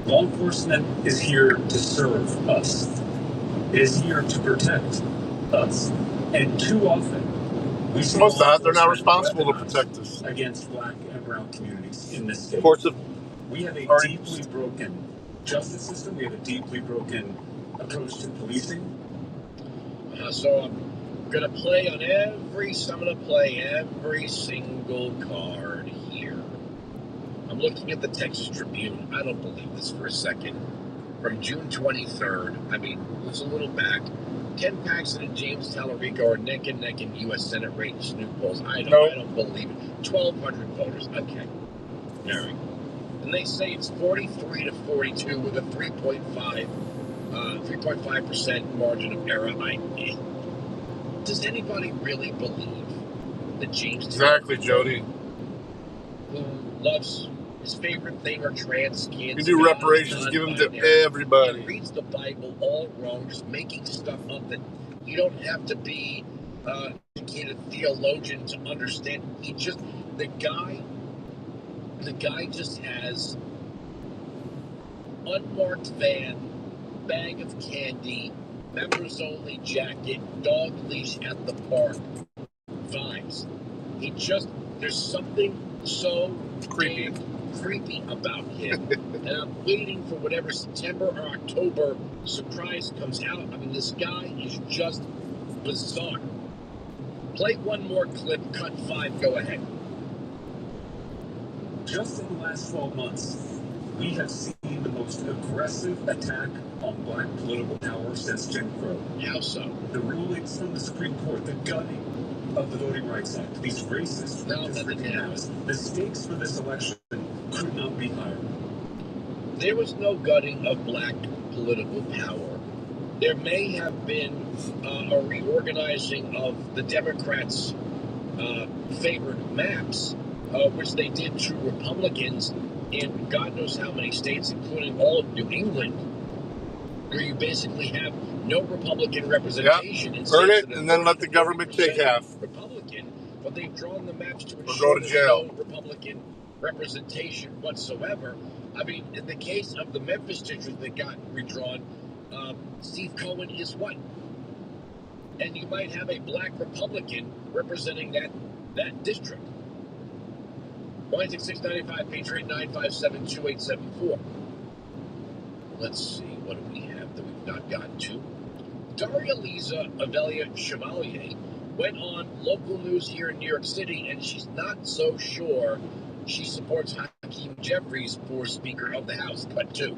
Law enforcement is here to serve us. It is here to protect us. And too often, we see Most of they're not responsible to protect us against black and brown communities in this state. Courts of we have a deeply broken justice system. We have a deeply broken approach to policing. So I'm gonna play every single card here. I'm looking at the Texas Tribune. I don't believe this for a second. From June 23rd. It's a little back. Ken Paxton and James Tallarico are neck and neck in U.S. Senate race snoop polls. I don't believe it. 1,200 voters. Okay. There we go. And they say it's 43 to 42 with a 3.5% margin of error. Does anybody really believe that James Exactly, Tallarico, Jody, who loves his favorite thing are trans kids, you do reparations, give them to everybody, reads the Bible all wrong, just making stuff up that you don't have to be educated theologian to understand? The guy just has unmarked van, bag of candy, members only jacket, dog leash at the park vibes. There's something so creepy about him. And I'm waiting for whatever September or October surprise comes out. This guy is just bizarre. Play one more clip, cut 5, go ahead. Just in the last 12 months, we have seen the most aggressive attack on black political power since Jim Crow. How so? The rulings from the Supreme Court, the gutting of the Voting Rights Act, these racist laws. The stakes for this election could not be higher. There was no gutting of black political power. There may have been a reorganizing of the Democrats' favored maps, which they did to Republicans in God knows how many states, including all of New England, where you basically have no Republican representation. Yep. Earn it and then let the government take half. Republican, but they've drawn the maps to or ensure go to jail. no Republican representation whatsoever. In the case of the Memphis district that got redrawn, Steve Cohen is white. And you might have a black Republican representing that district. 966-95, Patriot 957-2874. Let's see, what do we have that we've not gotten to? Daria Lisa Avelia Chevalier went on local news here in New York City, and she's not so sure she supports Hakeem Jeffries for Speaker of the House. Cut 2.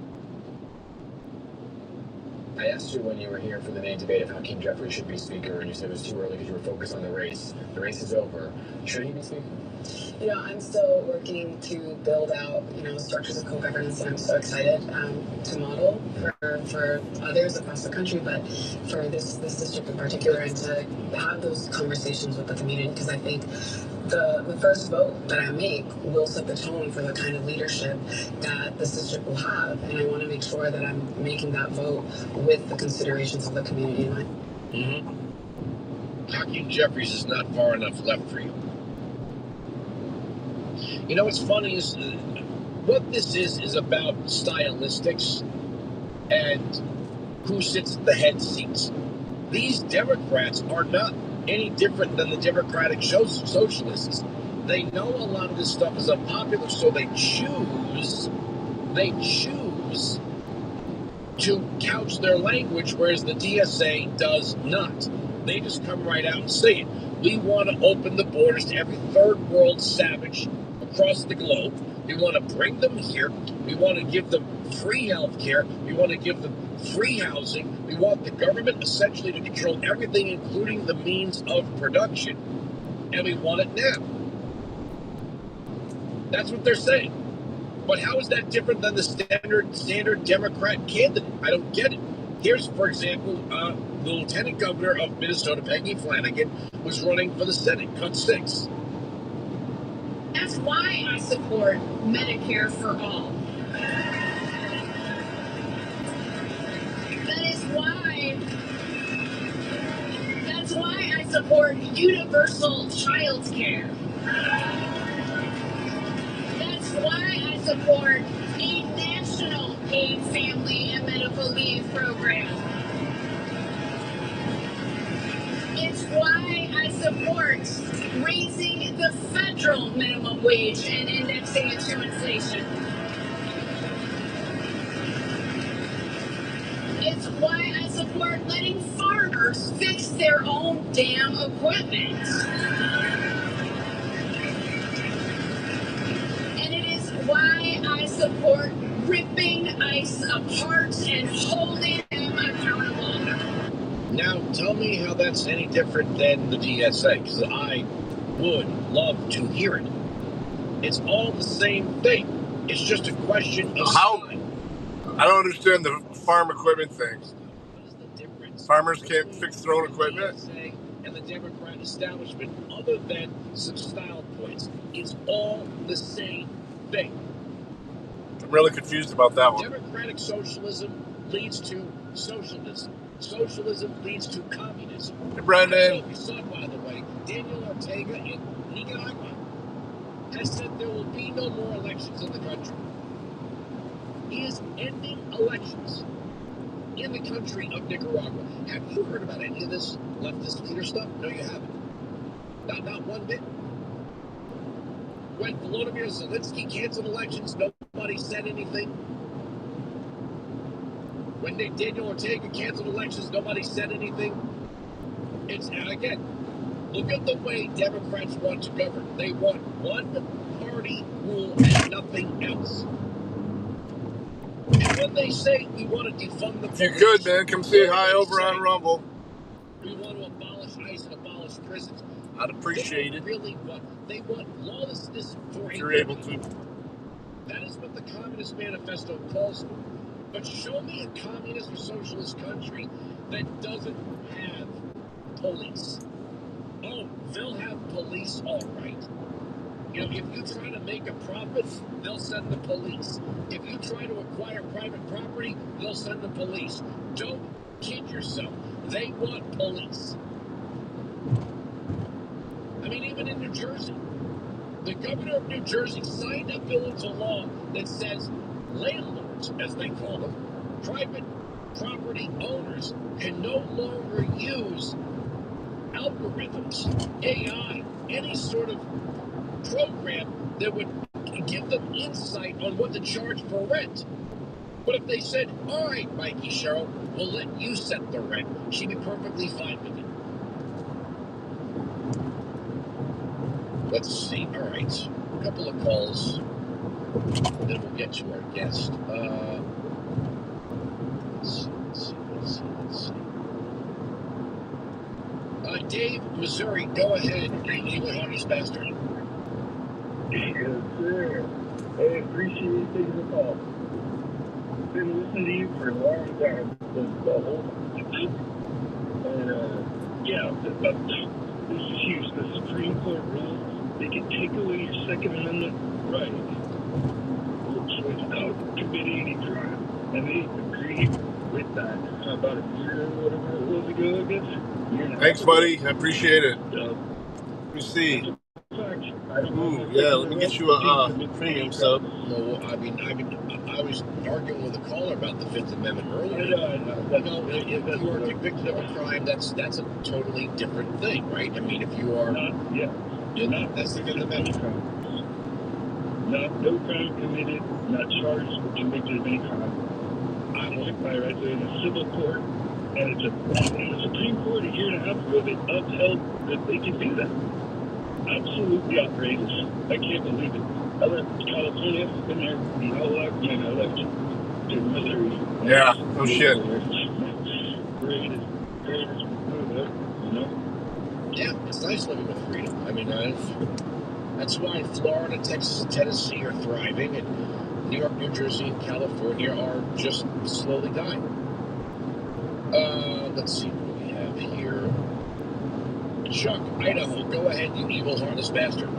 I asked you when you were here for the main debate if Hakeem Jeffries should be Speaker, and you said it was too early because you were focused on the race. The race is over. Should he be Speaker? I'm still working to build out, structures of co-governance, and I'm so excited to model for others across the country, but for this district in particular, and to have those conversations with the community, because I think the first vote that I make will set the tone for the kind of leadership that this district will have, and I want to make sure that I'm making that vote with the considerations of the community in mind. Mm-hmm. Hakeem Jeffries is not far enough left for you. What's funny is what this is about stylistics and who sits at the head seats. These Democrats are not any different than the Democratic socialists. They know a lot of this stuff is unpopular, so they choose to couch their language, whereas the DSA does not. They just come right out and say it. We want to open the borders to every third world savage across the globe. We want to bring them here. We want to give them free health care. We want to give them free housing. We want the government essentially to control everything, including the means of production. And we want it now. That's what they're saying. But how is that different than the standard Democrat candidate? I don't get it. Here's, for example, the Lieutenant Governor of Minnesota, Peggy Flanagan, was running for the Senate, cut 6. That's why I support Medicare for all. That's why I support universal child care. That's why I support a national paid family and medical leave program. It's why I support raising the federal minimum wage and indexing it to inflation. It's why I support letting farmers fix their own damn equipment. And it is why I support ripping ICE apart and holding them accountable. Now, tell me how that's any different than the DSA, because I would love to hear it. It's all the same thing. It's just a question of time. I don't understand the farm equipment thing. What is the difference? Farmers can't fix their own equipment? The DSA and the Democrat establishment, other than some style points, it's all the same thing. I'm really confused about that one. Democratic socialism leads to socialism. Socialism leads to communism. Hey, Brendan. I don't know if you saw, by the way, Daniel Ortega in Nicaragua has said there will be no more elections in the country. He is ending elections in the country of Nicaragua. Have you heard about any of this leftist leader stuff? No, you haven't. Not one bit. When Volodymyr Zelensky canceled elections, nobody said anything. When Daniel Ortega canceled elections, nobody said anything. It's, again, look at the way Democrats want to govern. They want one-party rule and nothing else. And when they say we want to defund the police... If you're good, man, come say hi over on Rumble. We want to abolish ICE and abolish prisons. I'd appreciate it. Really what they want lawlessness for if you're able to. That is what the Communist Manifesto calls for. But show me a communist or socialist country that doesn't have police. Oh, they'll have police, all right. You know, if you try to make a profit, they'll send the police. If you try to acquire private property, they'll send the police. Don't kid yourself. They want police. I mean, even in New Jersey, the governor of New Jersey signed a bill into law that says landlords, as they call them, private property owners, can no longer use algorithms, AI, any sort of program that would give them insight on what to charge for rent. But if they said, all right, Mikey Cheryl, we'll let you set the rent, she'd be perfectly fine with it. Let's see. All right. A couple of calls. Then we'll get to our guest. Let's see. Dave, Missouri, go ahead. You were honest bastard. Yes, sir. Hey, appreciate you taking the call. Been listening to you for a long time. The whole thing. And, yeah, this is huge. The Supreme Court rules they can take away your Second Amendment right without committing any crime. And they agreed with that about a year or whatever it was ago, I guess. Thanks, buddy. I appreciate it. Let me see. Ooh, yeah, let me get you a premium sub. No, I was arguing with a caller about the Fifth Amendment earlier. If you are convicted of a crime, that's a totally different thing, right? I mean, if you are... that's the Fifth Amendment. No crime committed, not charged or convicted of any crime. right there in the civil court, and the Supreme Court a year and a half ago, they upheld that they can do that. Absolutely outrageous. I can't believe it. I left California, been there my whole life, and I left to Missouri. Yeah, no shit. Greatest movement, you know? Yeah, it's nice living with freedom. I mean, that's why Florida, Texas, and Tennessee are thriving, and New York, New Jersey, and California are just slowly dying. Let's see what we have here. Chuck, Idaho, go ahead, you evil, heartless bastard.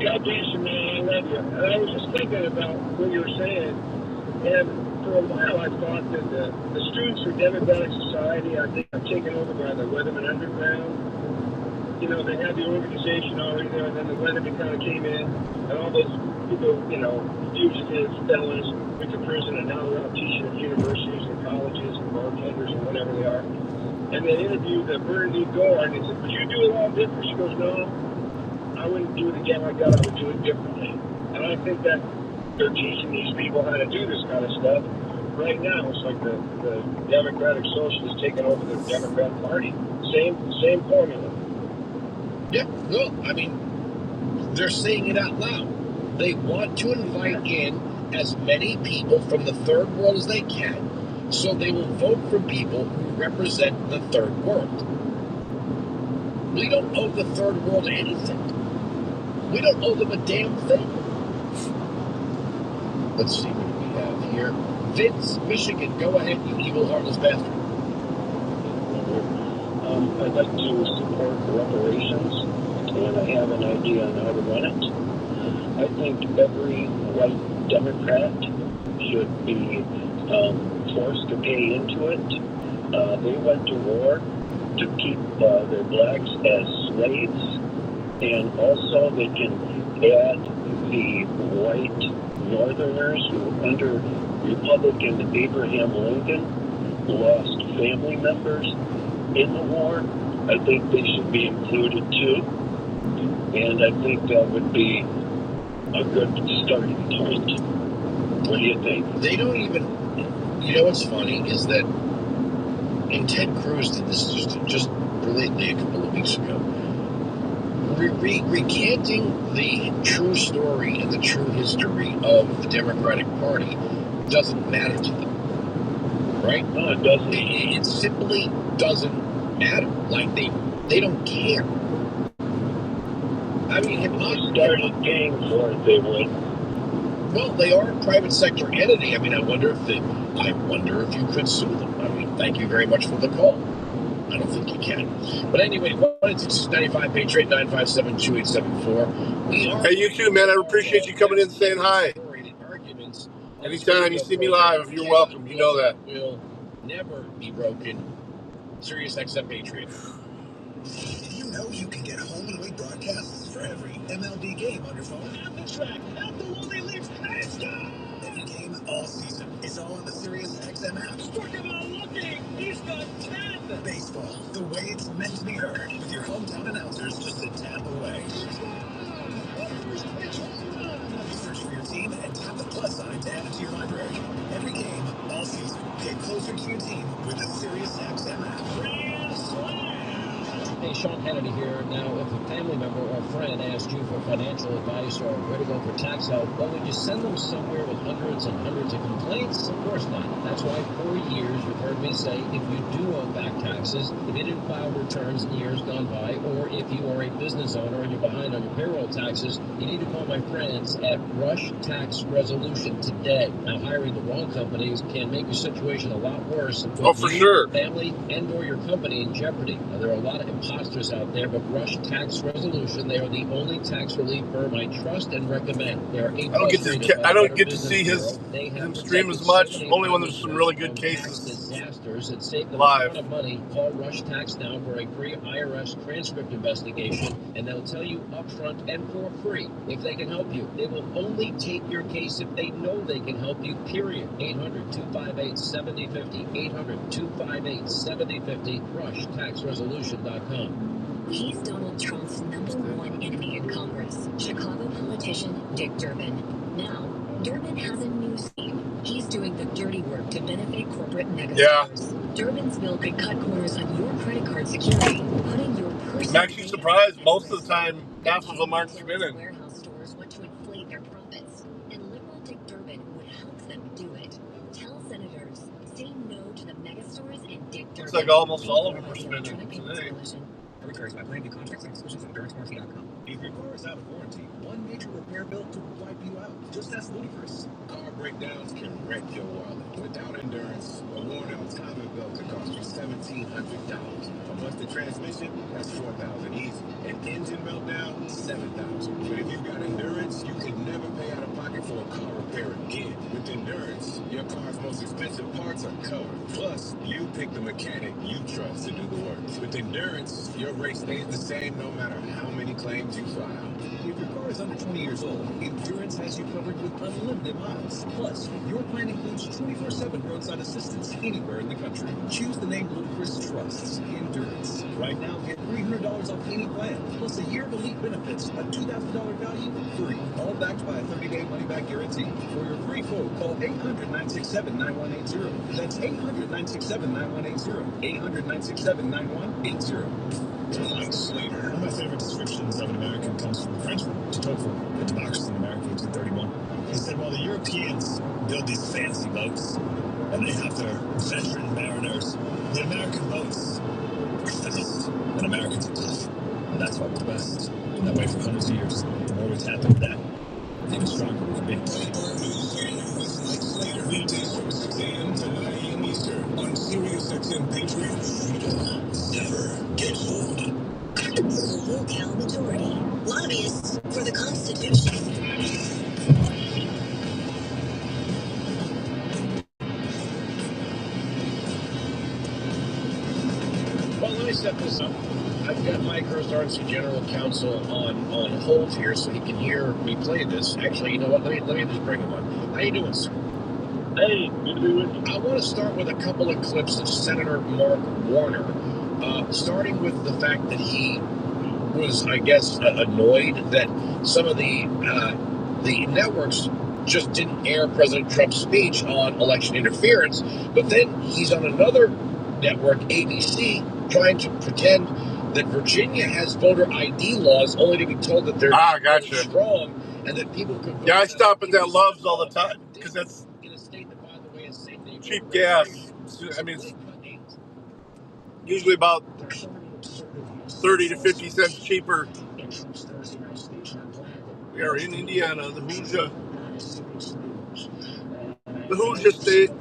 God bless you, man. I love you. And I was just thinking about what you were saying, and for a while I thought that the Students for Democratic Society, I think, are taken over by the Weatherman Underground. You know, they had the organization already there, and then the Weatherman kind of came in, and all those people, you know, fugitives, felons, went to prison, and now they're out teaching at universities and colleges and bartenders and whatever they are. And they interviewed Bernadine Gore, and they said, would you do it all different? She goes, no, I wouldn't do it again like that. I would do it differently. And I think that they're teaching these people how to do this kind of stuff. Right now, it's like the Democratic Socialists taking over the Democrat Party. Same formula. Yeah, well, I mean, they're saying it out loud. They want to invite in as many people from the third world as they can, so they will vote for people who represent the third world. We don't owe the third world anything. We don't owe them a damn thing. Let's see what we have here. Vince, Michigan, go ahead, you evil, heartless bastard. I'd like to support reparations, and I have an idea on how to run it. I think every white Democrat should be forced to pay into it. They went to war to keep their blacks as slaves, and also they can add the white Northerners who, under Republican Abraham Lincoln, lost family members in the war. I think they should be included too, and I think that would be a good starting point. What do you think? They don't even, you know what's funny is that, and Ted Cruz did this just brilliantly a couple of weeks ago, recanting the true story and the true history of the Democratic Party doesn't matter to them, right? No, it doesn't. It simply doesn't matter. Like, they don't care. I mean, started paying for it, they would. Well, they are a private sector entity. I mean, I wonder if you could sue them. I mean, thank you very much for the call. I don't think you can. But anyway, 1-866-95 Patriot 957-2874. Hey, you too, man. I appreciate you coming in and saying hi. Anytime you see me live, you're welcome. You know that. Will never be broken. Sirius XM Patriot. Did you know you can get home and away broadcasts for every MLB game on your phone? At the track, at the Wally Leafs, let's go! Every game all season is all on the Sirius XM app. Talk about looking, he's got 10! Baseball, the way it's meant to be heard, with your hometown announcers just a tap away. Search for your team and tap the plus sign to add it to your library. Every game, all season, get closer to your team with the Sirius XM app. Grand slam! Hey, Sean Kennedy here. Now, if a family member or friend asked you for financial advice or where to go for tax help, well, would you send them somewhere with hundreds and hundreds of complaints? Of course not. That's why for years you've heard me say if you do owe back taxes, if you didn't file returns in years gone by, or if you are a business owner and you're behind on your payroll taxes, you need to call my friends at Rush Tax Resolution today. Now, hiring the wrong companies can make your situation a lot worse and put for you, sure, family, and or your company in jeopardy. Now, there are a lot of imposters out there, but Rush Tax Resolution, they are the only tax relief firm I trust and recommend. They are I don't get to see him stream as much, only when there's some really good cases disasters that save them live. a ton of money. Call Rush Tax now for a free IRS transcript investigation, and they'll tell you upfront and for free if they can help you. They will only take your case if they know they can help you, period. 800-258-7050. 800-258-7050. RushTaxResolution.com. He's Donald Trump's #1 enemy in Congress, Chicago politician Dick Durbin. Now, Durbin has a new scheme. He's doing the dirty work to benefit corporate mega Yeah. stores. Durbin's bill could cut corners on your credit card security, putting your personal I'm actually data surprised. at Most of risk. the time, half of them aren't Retailers and spinning. warehouse stores want to inflate their profits, and liberal Dick Durbin would help them do it. Tell senators, say no to the mega stores and Dick Durbin. Looks like almost all of them are spinning today. Recurs by plan new contracts and exclusions from DurbanceWarranty.com. If your car is out of warranty, one major repair bill could wipe you out. Just ask Ludacris. Car breakdowns can wreck your wallet. Without endurance, a worn-out timing belt could cost you $1,700. A busted transmission, that's $4,000 easy. An engine meltdown, $7,000. But if you've got endurance, you could never pay out of pocket for a car repair again. With endurance, your car's most expensive parts are covered. Plus, you pick the mechanic you trust to do the work. With endurance, your rate stays the same no matter how many claims you file. If your car is under 20 years old, Endurance has you covered with unlimited miles. Plus, your plan includes 24/7 roadside assistance anywhere in the country. Choose the name Ludacris trusts, Endurance. Right now, get $300 off any plan, plus a year of elite benefits, a $2,000 value, free. All backed by a 30-day money-back guarantee. For your free quote, call 800-967-9180. That's 800-967-9180. 800-967-9180. Like Slater. One of my favorite descriptions of an American comes from a Frenchman, Tocqueville, The Democracy in America, 1831. He said, while the Europeans build these fancy boats, and they have their veteran mariners, the American boats are fast, and Americans are tough. And that's why we're the best. Been that way for hundreds of years. The more we tap into that, the even stronger we can be. News with Mike Slater. Weekdays from 6 a.m. to 9 a.m. Eastern on Sirius XM Patriot. Freedom never gets old. The locale majority. Lobbyists for the Constitution. Well, let me set this up. I've got Mike Hurst, RNC General Counsel, on hold here so he can hear me play this. Actually, you know what? Let me just bring him on. How you doing, sir? Hey, good to be with you. I want to start with a couple of clips of Senator Mark Warner, starting with the fact that he was, I guess, annoyed that some of the networks just didn't air President Trump's speech on election interference, but then he's on another network, ABC, trying to pretend that Virginia has voter ID laws, only to be told that they're Gotcha. strong and that people could vote. Yeah, I stop at that Love's all the time because that's in a state that, by the way, is safe. cheap gas. I mean, it's usually about 30 to 50 cents cheaper. We are in Indiana, the Hoosier state.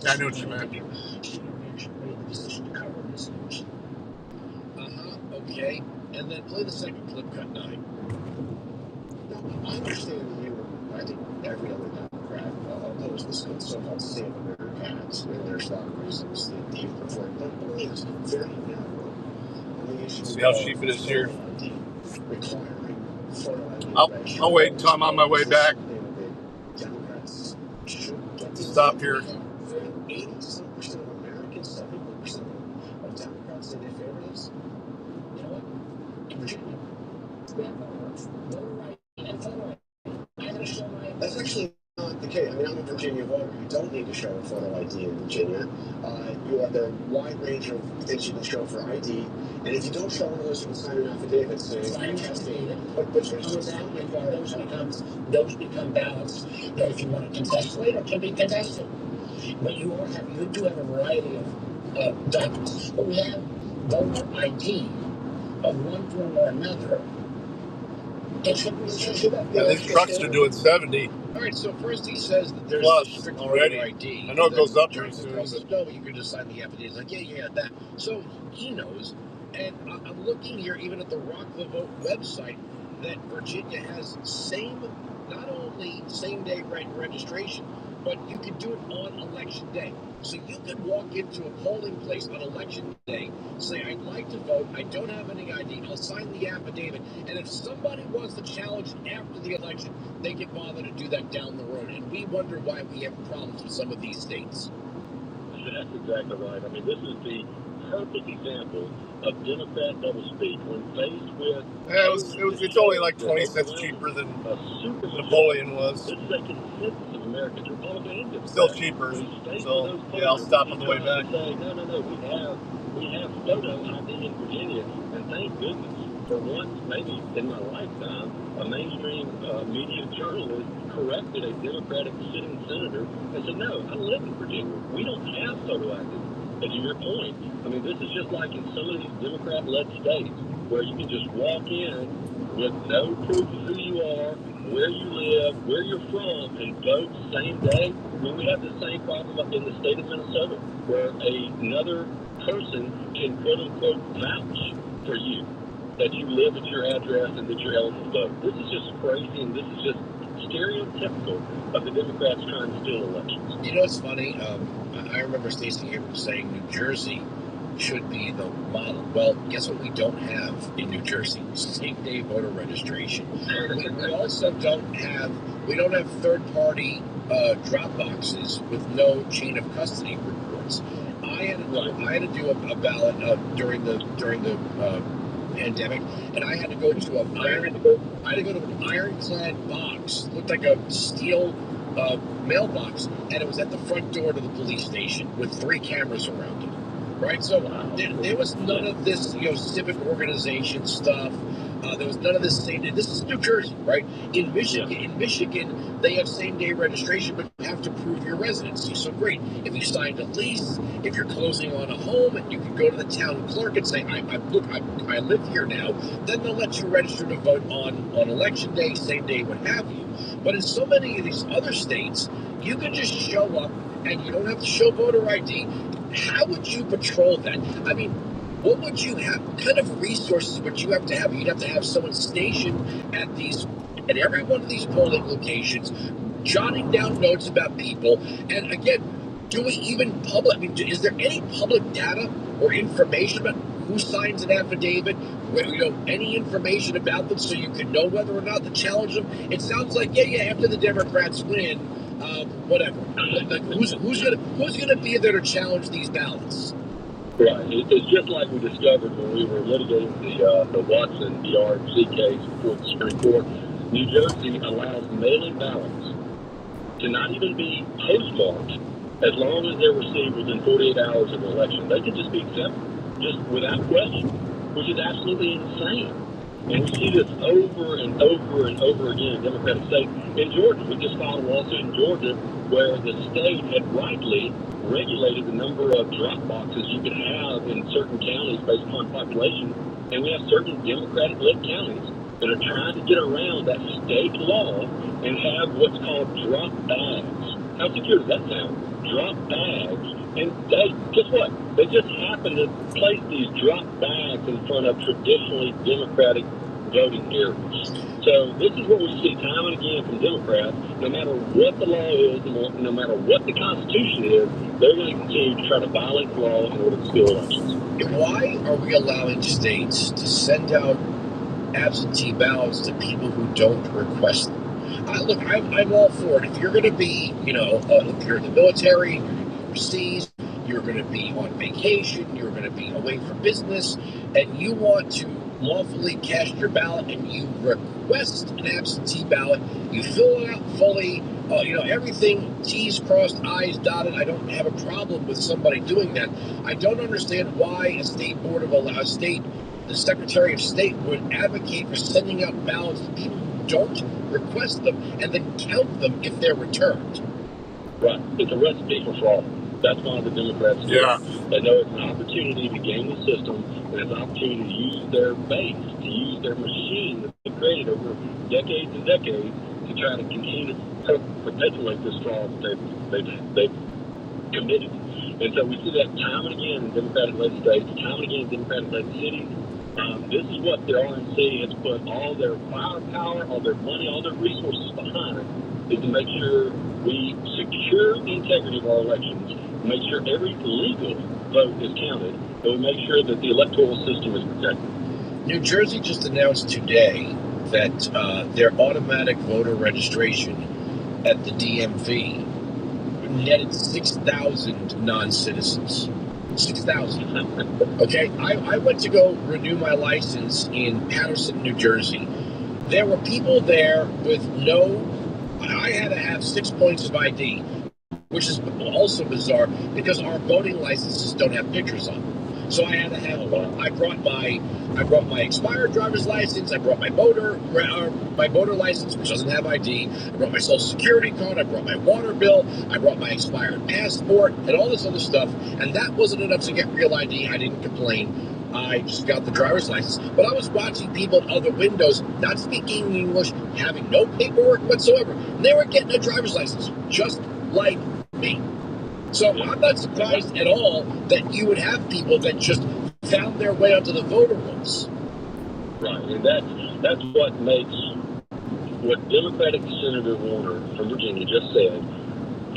I know what you meant. Okay. And then play the second clip, cut 9. Now, I understand you, I think every other Democrat opposed this so-called Save America Act in their stock reasons that you prefer, but only is very narrow on the issue. See how cheap it is here. Requiring I'll wait until I'm on my way back. Stop here. 87% of Americans, 71% of Democrats say they favor this. You know what? In Virginia, that's actually not the case. I mean, I'm a Virginia voter. You don't need to show a photo ID in Virginia. You have the wide range of things you can show for ID. And if you don't show one of those, you can sign an affidavit saying... Sign an affidavit. But those become ballots that if you want to contest later, can be contested. But you do have a variety of documents. But we have voter ID of one form or another. Yeah, these trucks are doing 70. All right, so first he says that there's plus already. ID. I know it goes up pretty soon. Says, no, you can just sign the affidavit. He's like, yeah, that. So he knows, and I'm looking here even at the Rock the Vote website that Virginia has not only same-day registration, but you can do it on election day. So you could walk into a polling place on election day, say, I'd like to vote, I don't have any ID, I'll sign the affidavit, and if somebody wants to challenge after the election, they can bother to do that down the road. And we wonder why we have problems with some of these states. That's exactly right. I mean, this is the perfect example of Democrat doublespeak when faced with. It's only like 20 cents cheaper than Napoleon was. This is a consensus of Americans, Republican and Democrat. Still cheaper. So yeah, I'll stop on the way back. Say, no, we have photo ID in Virginia, and thank goodness for once, maybe in my lifetime, a mainstream media journalist corrected a Democratic sitting senator and said, no, I live in Virginia. We don't have photo ID. And to your point, I mean, this is just like in some of these Democrat-led states where you can just walk in with no proof of who you are, where you live, where you're from, and vote same day. I mean, we have the same problem up in the state of Minnesota where another person can quote-unquote vouch for you, that you live at your address and that you're eligible to vote. This is just crazy, and this is just stereotypical of the Democrats trying to steal elections. You know what's funny? I remember Stacey Abrams saying New Jersey should be the model. Well, guess what we don't have in New Jersey? Same-day voter registration. We also don't have third-party drop boxes with no chain of custody reports. I had to do a ballot during the pandemic, and I had to go to an ironclad box. Looked like a steel mailbox, and it was at the front door to the police station with 3 cameras around it. Right, so there was none of this, civic organization stuff. There was none of this same day. This is New Jersey, right? In Michigan, they have same-day registration, but you have to prove your residency. So great, if you signed a lease, if you're closing on a home, and you can go to the town clerk and say, I live here now. Then they'll let you register to vote on election day, same day, what have you. But in so many of these other states, you can just show up and you don't have to show voter ID. How would you patrol that? I mean, what would you have? What kind of resources would you have to have? You'd have to have someone stationed at every one of these polling locations, jotting down notes about people. And again, do we even public? I mean, is there any public data or information about who signs an affidavit? Any information about them so you can know whether or not to challenge them? It sounds like after the Democrats win, whatever. Who's gonna be there to challenge these ballots? Right. It's just like we discovered when we were litigating the Watson DRC case before the Supreme Court. New Jersey allows mail-in ballots to not even be postmarked as long as they're received within 48 hours of the election. They can just be accepted, just without question, which is absolutely insane. And we see this over and over and over again in Democratic states. In Georgia, we just filed a lawsuit in Georgia where the state had rightly regulated the number of drop boxes you could have in certain counties based upon population. And we have certain Democratic-led counties that are trying to get around that state law and have what's called drop bags. How secure does that sound? Drop bags. And guess what? They just happen to place these drop bags in front of traditionally Democratic voting areas. So this is what we see time and again from Democrats. No matter what the law is, no matter what the Constitution is, they're going to continue to try to violate the law in order to steal elections. Why are we allowing states to send out absentee ballots to people who don't request them? Look, I'm all for it. If you're going to be, if you're in the military, you're overseas, you're going to be on vacation, you're going to be away for business, and you want to lawfully cast your ballot and you request an absentee ballot, you fill it out fully, everything T's crossed, I's dotted. I don't have a problem with somebody doing that. I don't understand why the Secretary of State would advocate for sending out ballots to people who don't request them and then count them if they're returned. Right. It's a recipe for fraud. That's why the Democrats do. They know it's an opportunity to game the system, and it's an opportunity to use their base, to use their machine that they created over decades and decades to try to continue to perpetuate this fraud that they've committed. And so we see that time and again in Democratic-led states, time and again in Democratic-led cities. This is what the RNC has put all their firepower, all their money, all their resources behind, is to make sure we secure the integrity of our elections, make sure every legal vote is counted, and we make sure that the electoral system is protected. New Jersey just announced today that their automatic voter registration at the DMV netted 6,000 non-citizens. 6,000. Okay, I went to go renew my license in Patterson, New Jersey. There were people there with I had to have 6 points of ID, which is also bizarre because our boating licenses don't have pictures on them. So I had to have. I brought my expired driver's license. I brought my boater license, which doesn't have ID. I brought my social security card. I brought my water bill. I brought my expired passport and all this other stuff. And that wasn't enough to get real ID. I didn't complain. I just got the driver's license. But I was watching people in other windows, not speaking English, having no paperwork whatsoever. They were getting a driver's license, just like me. So I'm not surprised at all that you would have people that just found their way onto the voter rolls. Right, and that's what makes what Democratic Senator Warner from Virginia just said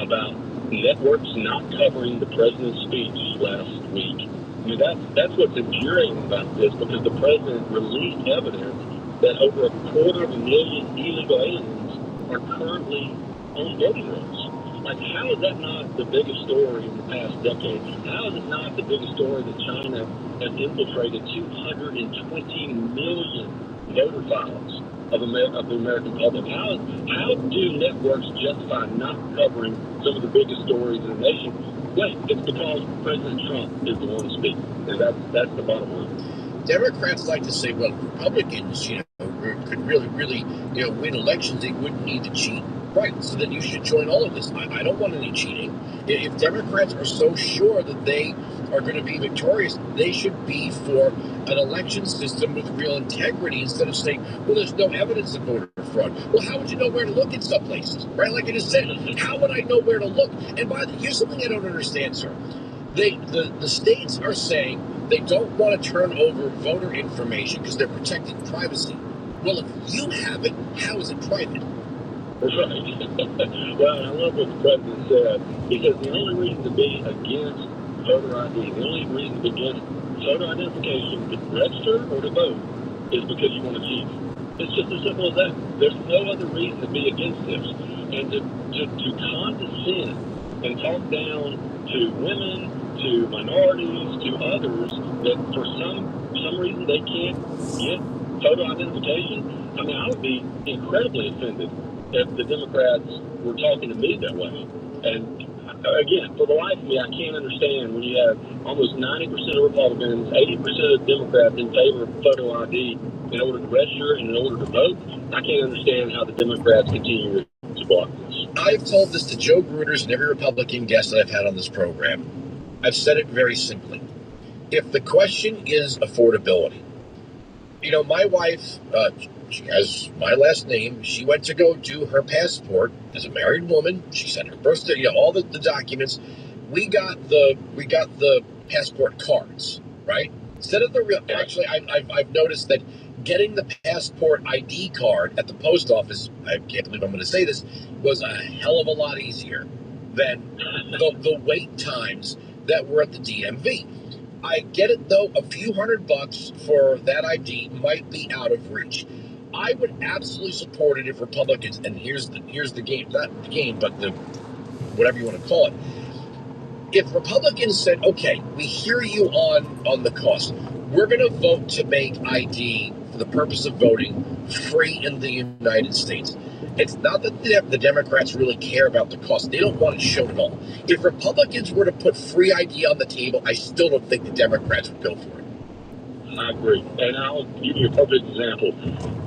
about networks not covering the president's speech last week. I mean, that's what's enduring about this, because the president released evidence that over 250,000 illegal aliens are currently on voting rolls. Like, how is that not the biggest story in the past decade? How is it not the biggest story that China has infiltrated 220 million voter files of the American public? How do networks justify not covering some of the biggest stories in the nation? Wait, it's because President Trump is the one speaking, and that's the bottom line. Democrats like to say, well, Republicans, could really, win elections. They wouldn't need to cheat. Right, so then you should join all of this. I don't want any cheating. If Democrats are so sure that they are going to be victorious, they should be for an election system with real integrity instead of saying, well, there's no evidence of voter fraud. Well, how would you know where to look in some places? Right, like I just said, how would I know where to look? And here's something I don't understand, sir. The states are saying they don't want to turn over voter information because they're protecting privacy. Well, if you have it, how is it private? Right. Well, I love what the president said. He says the only reason to be against voter ID, the only reason to be against voter identification to register or to vote is because you want to cheat. It's just as simple as that. There's no other reason to be against this. And to condescend and talk down to women, to minorities, to others that for some reason they can't get photo identification, I mean, I would be incredibly offended if the Democrats were talking to me that way. And again, for the life of me, I can't understand when you have almost 90% of Republicans, 80% of Democrats in favor of photo ID in order to register and in order to vote. I can't understand how the Democrats continue to block this. I've told this to Joe Gruters and every Republican guest that I've had on this program. I've said it very simply. If the question is affordability, my wife, she has my last name. She went to go do her passport as a married woman. She sent her birth certificate, all the documents. We got the passport cards, right? Instead of the real. Actually, I've noticed that getting the passport ID card at the post office, I can't believe I'm going to say this, was a hell of a lot easier than the wait times that were at the DMV. I get it, though, a few $100 for that ID might be out of reach. I would absolutely support it if Republicans, and here's the game, not the game, but the whatever you want to call it. If Republicans said, okay, we hear you on the cost, we're going to vote to make ID for the purpose of voting free in the United States. It's not that the Democrats really care about the cost. They don't want it shown at all. If Republicans were to put free ID on the table, I still don't think the Democrats would go for it. I agree. And I'll give you a perfect example.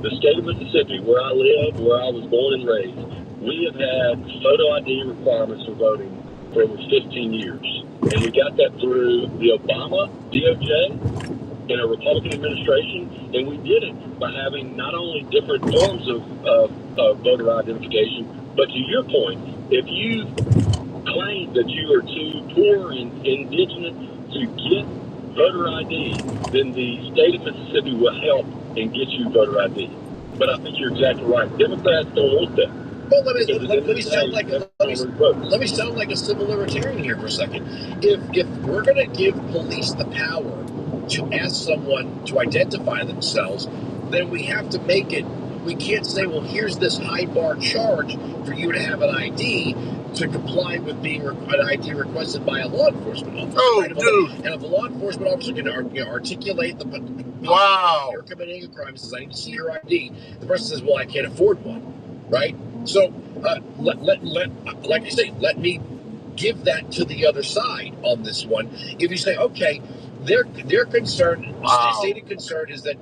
The state of Mississippi, where I live, where I was born and raised, we have had photo ID requirements for voting for over 15 years. And we got that through the Obama DOJ in a Republican administration, and we did it by having not only different forms of voter identification, but to your point, if you claim that you are too poor and indigent to get voter ID, then the state of Mississippi will help and get you voter ID. But I think you're exactly right. Democrats don't want that. Well, let me sound like a civil libertarian here for a second. If we're going to give police the power to ask someone to identify themselves, then we have to make it. We can't say, well, here's this high bar charge for you to have an ID. to comply with being an ID requested by a law enforcement officer. Oh, right? dude. And if a law enforcement officer can articulate the wow, you're committing a crime, says, I need to see your ID. The person says, well, I can't afford one, right? So, like I say, let me give that to the other side on this one. If you say, okay, their concern, stated concern is that,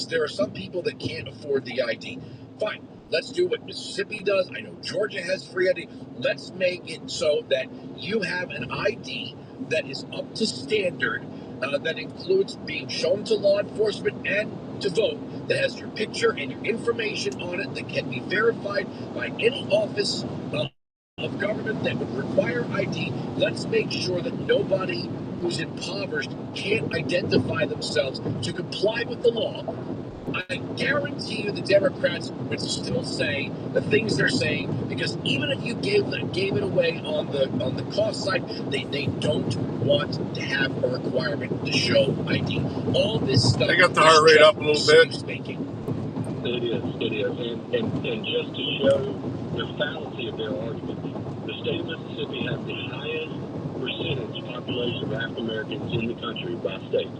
there are some people that can't afford the ID. Fine. Let's do what Mississippi does. I know Georgia has free ID. Let's make it so that you have an ID that is up to standard, that includes being shown to law enforcement and to vote, that has your picture and your information on it, that can be verified by any office of government that would require ID. Let's make sure that nobody who's impoverished can't identify themselves to comply with the law. I guarantee you the Democrats would still say the things they're saying, because even if you gave it away on the cost side, they don't want to have a requirement to show ID. All this stuff. They got the heart rate up a little bit. Speaking. It is. And just to show the fallacy of their argument, the state of Mississippi has the highest percentage population of African Americans in the country by state.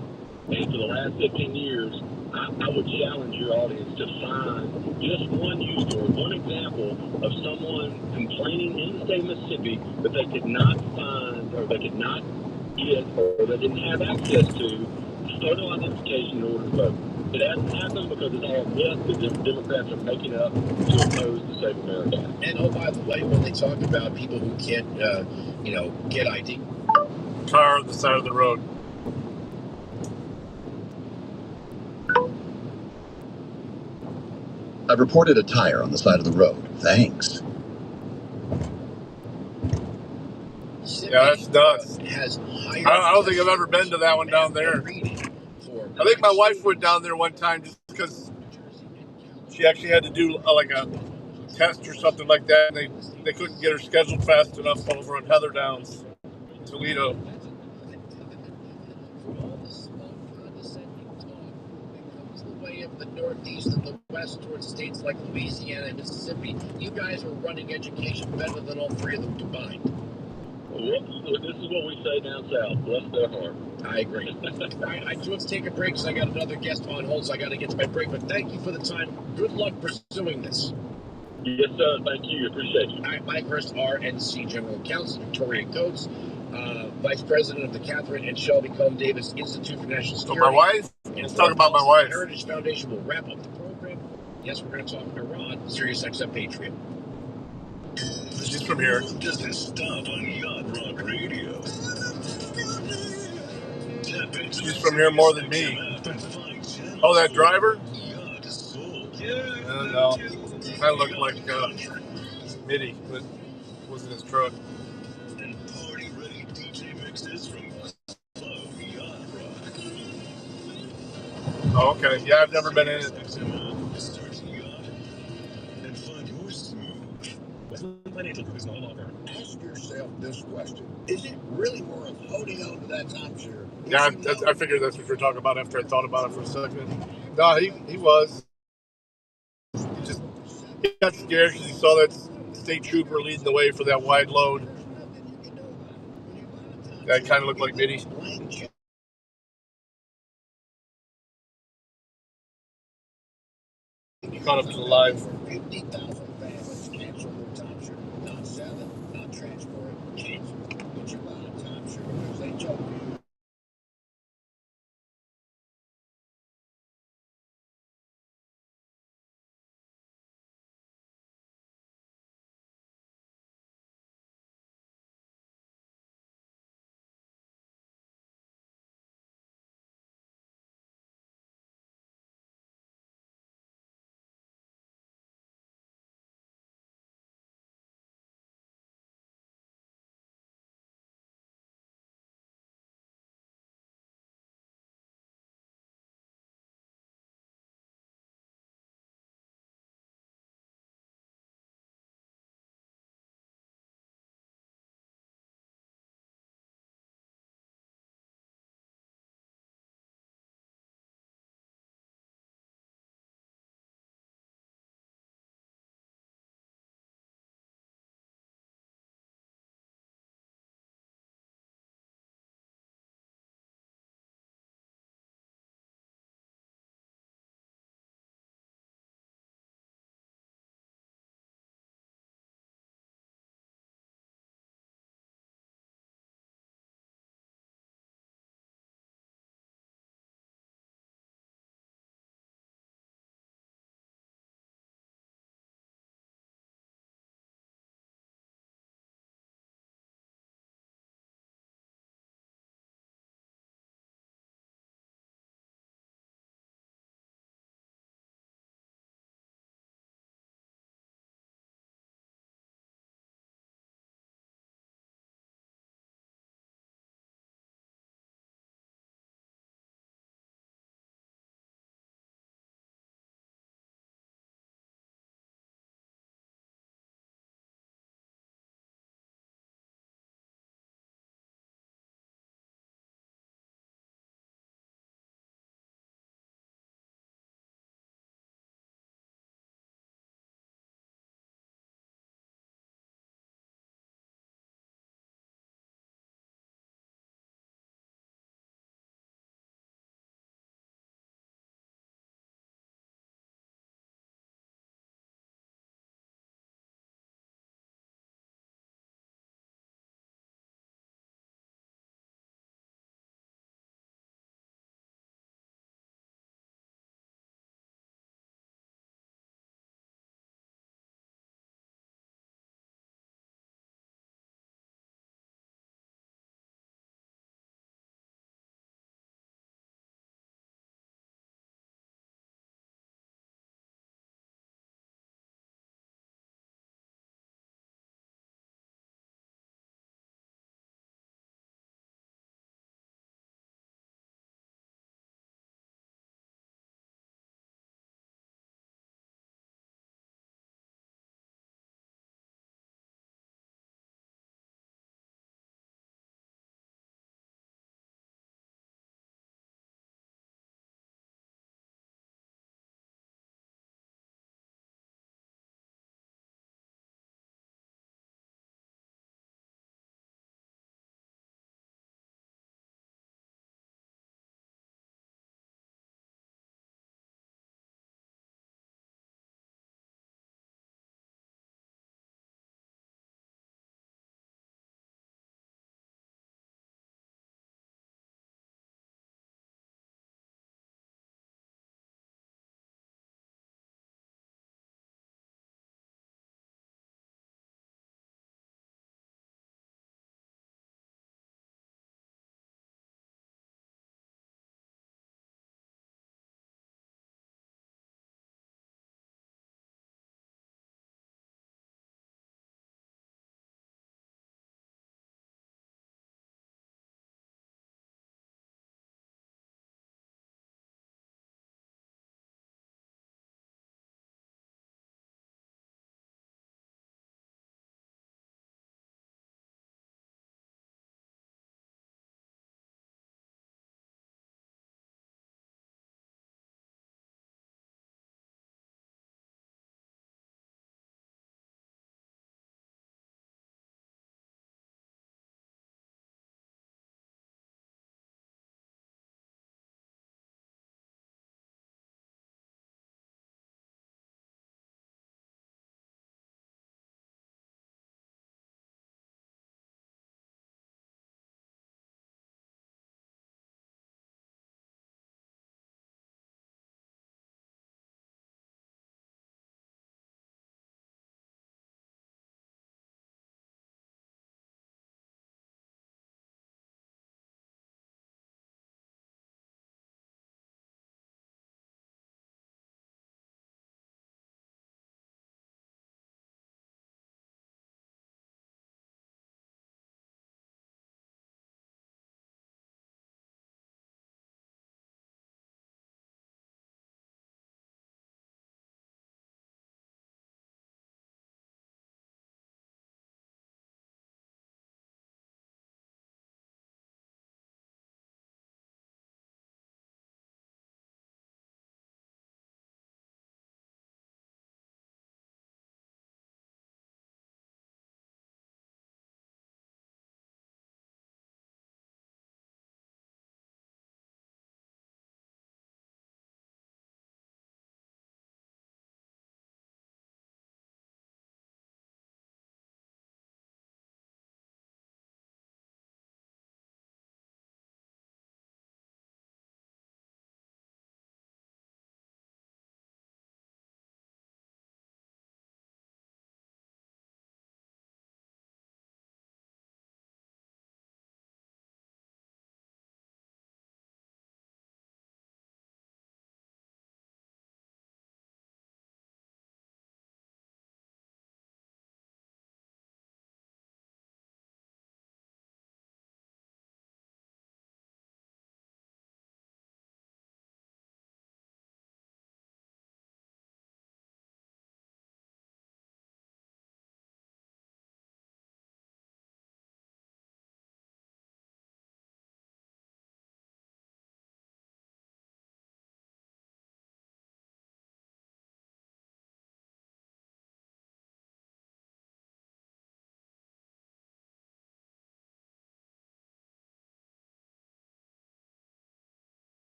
And for the last 15 years, I would challenge your audience to find just one news story, one example of someone complaining in the state of Mississippi that they could not find, or they could not get, or they didn't have access to photo identification in order to vote. It hasn't happened because it's all myth that the Democrats are making up to oppose the Save America. And oh, by the way, when they talk about people who can't, get ID, car on the side of the road. I've reported a tire on the side of the road. Thanks. Yeah, that's nuts. I don't think I've ever been to that one down there. I think my wife went down there one time just because she actually had to do like a test or something like that, and they couldn't get her scheduled fast enough over on Heather Downs, Toledo. Of the Northeast and the West towards states like Louisiana and Mississippi, you guys are running education better than all three of them combined. Well, this is what we say down south. Bless their heart. I agree. All right, I do have to take a break because I got another guest on hold, so I got to get to my break. But thank you for the time. Good luck pursuing this. Yes, sir. Thank you. Appreciate you. All right, Mike Hurst, RNC General Counsel, Victoria Coates, Vice President of the Catherine and Shelby Cohn Davis Institute for National Security. So my wife? Let's talk about my wife. Heritage Foundation will wrap up the program. Yes, we're going to talk Iran, Sirius XM Patriot. She's from here. Doesn't stop on Yacht Rock Radio. She's from here more than me. Oh, that driver? No. Kind of looked like Mitty, but wasn't his truck. Oh, okay. Yeah, I've never been in it. Ask yourself this question. Is it really worth holding on to that timeshare? Yeah, I figured that's what you're talking about after I thought about it for a second. No, he was. He got scared because he saw that state trooper leading the way for that wide load. That kind of looked like Mitty. Caught up to the live. 50,000 families canceled their timeshare. Not sell it, not transport it, cancel it. But you buy a timeshare because they told you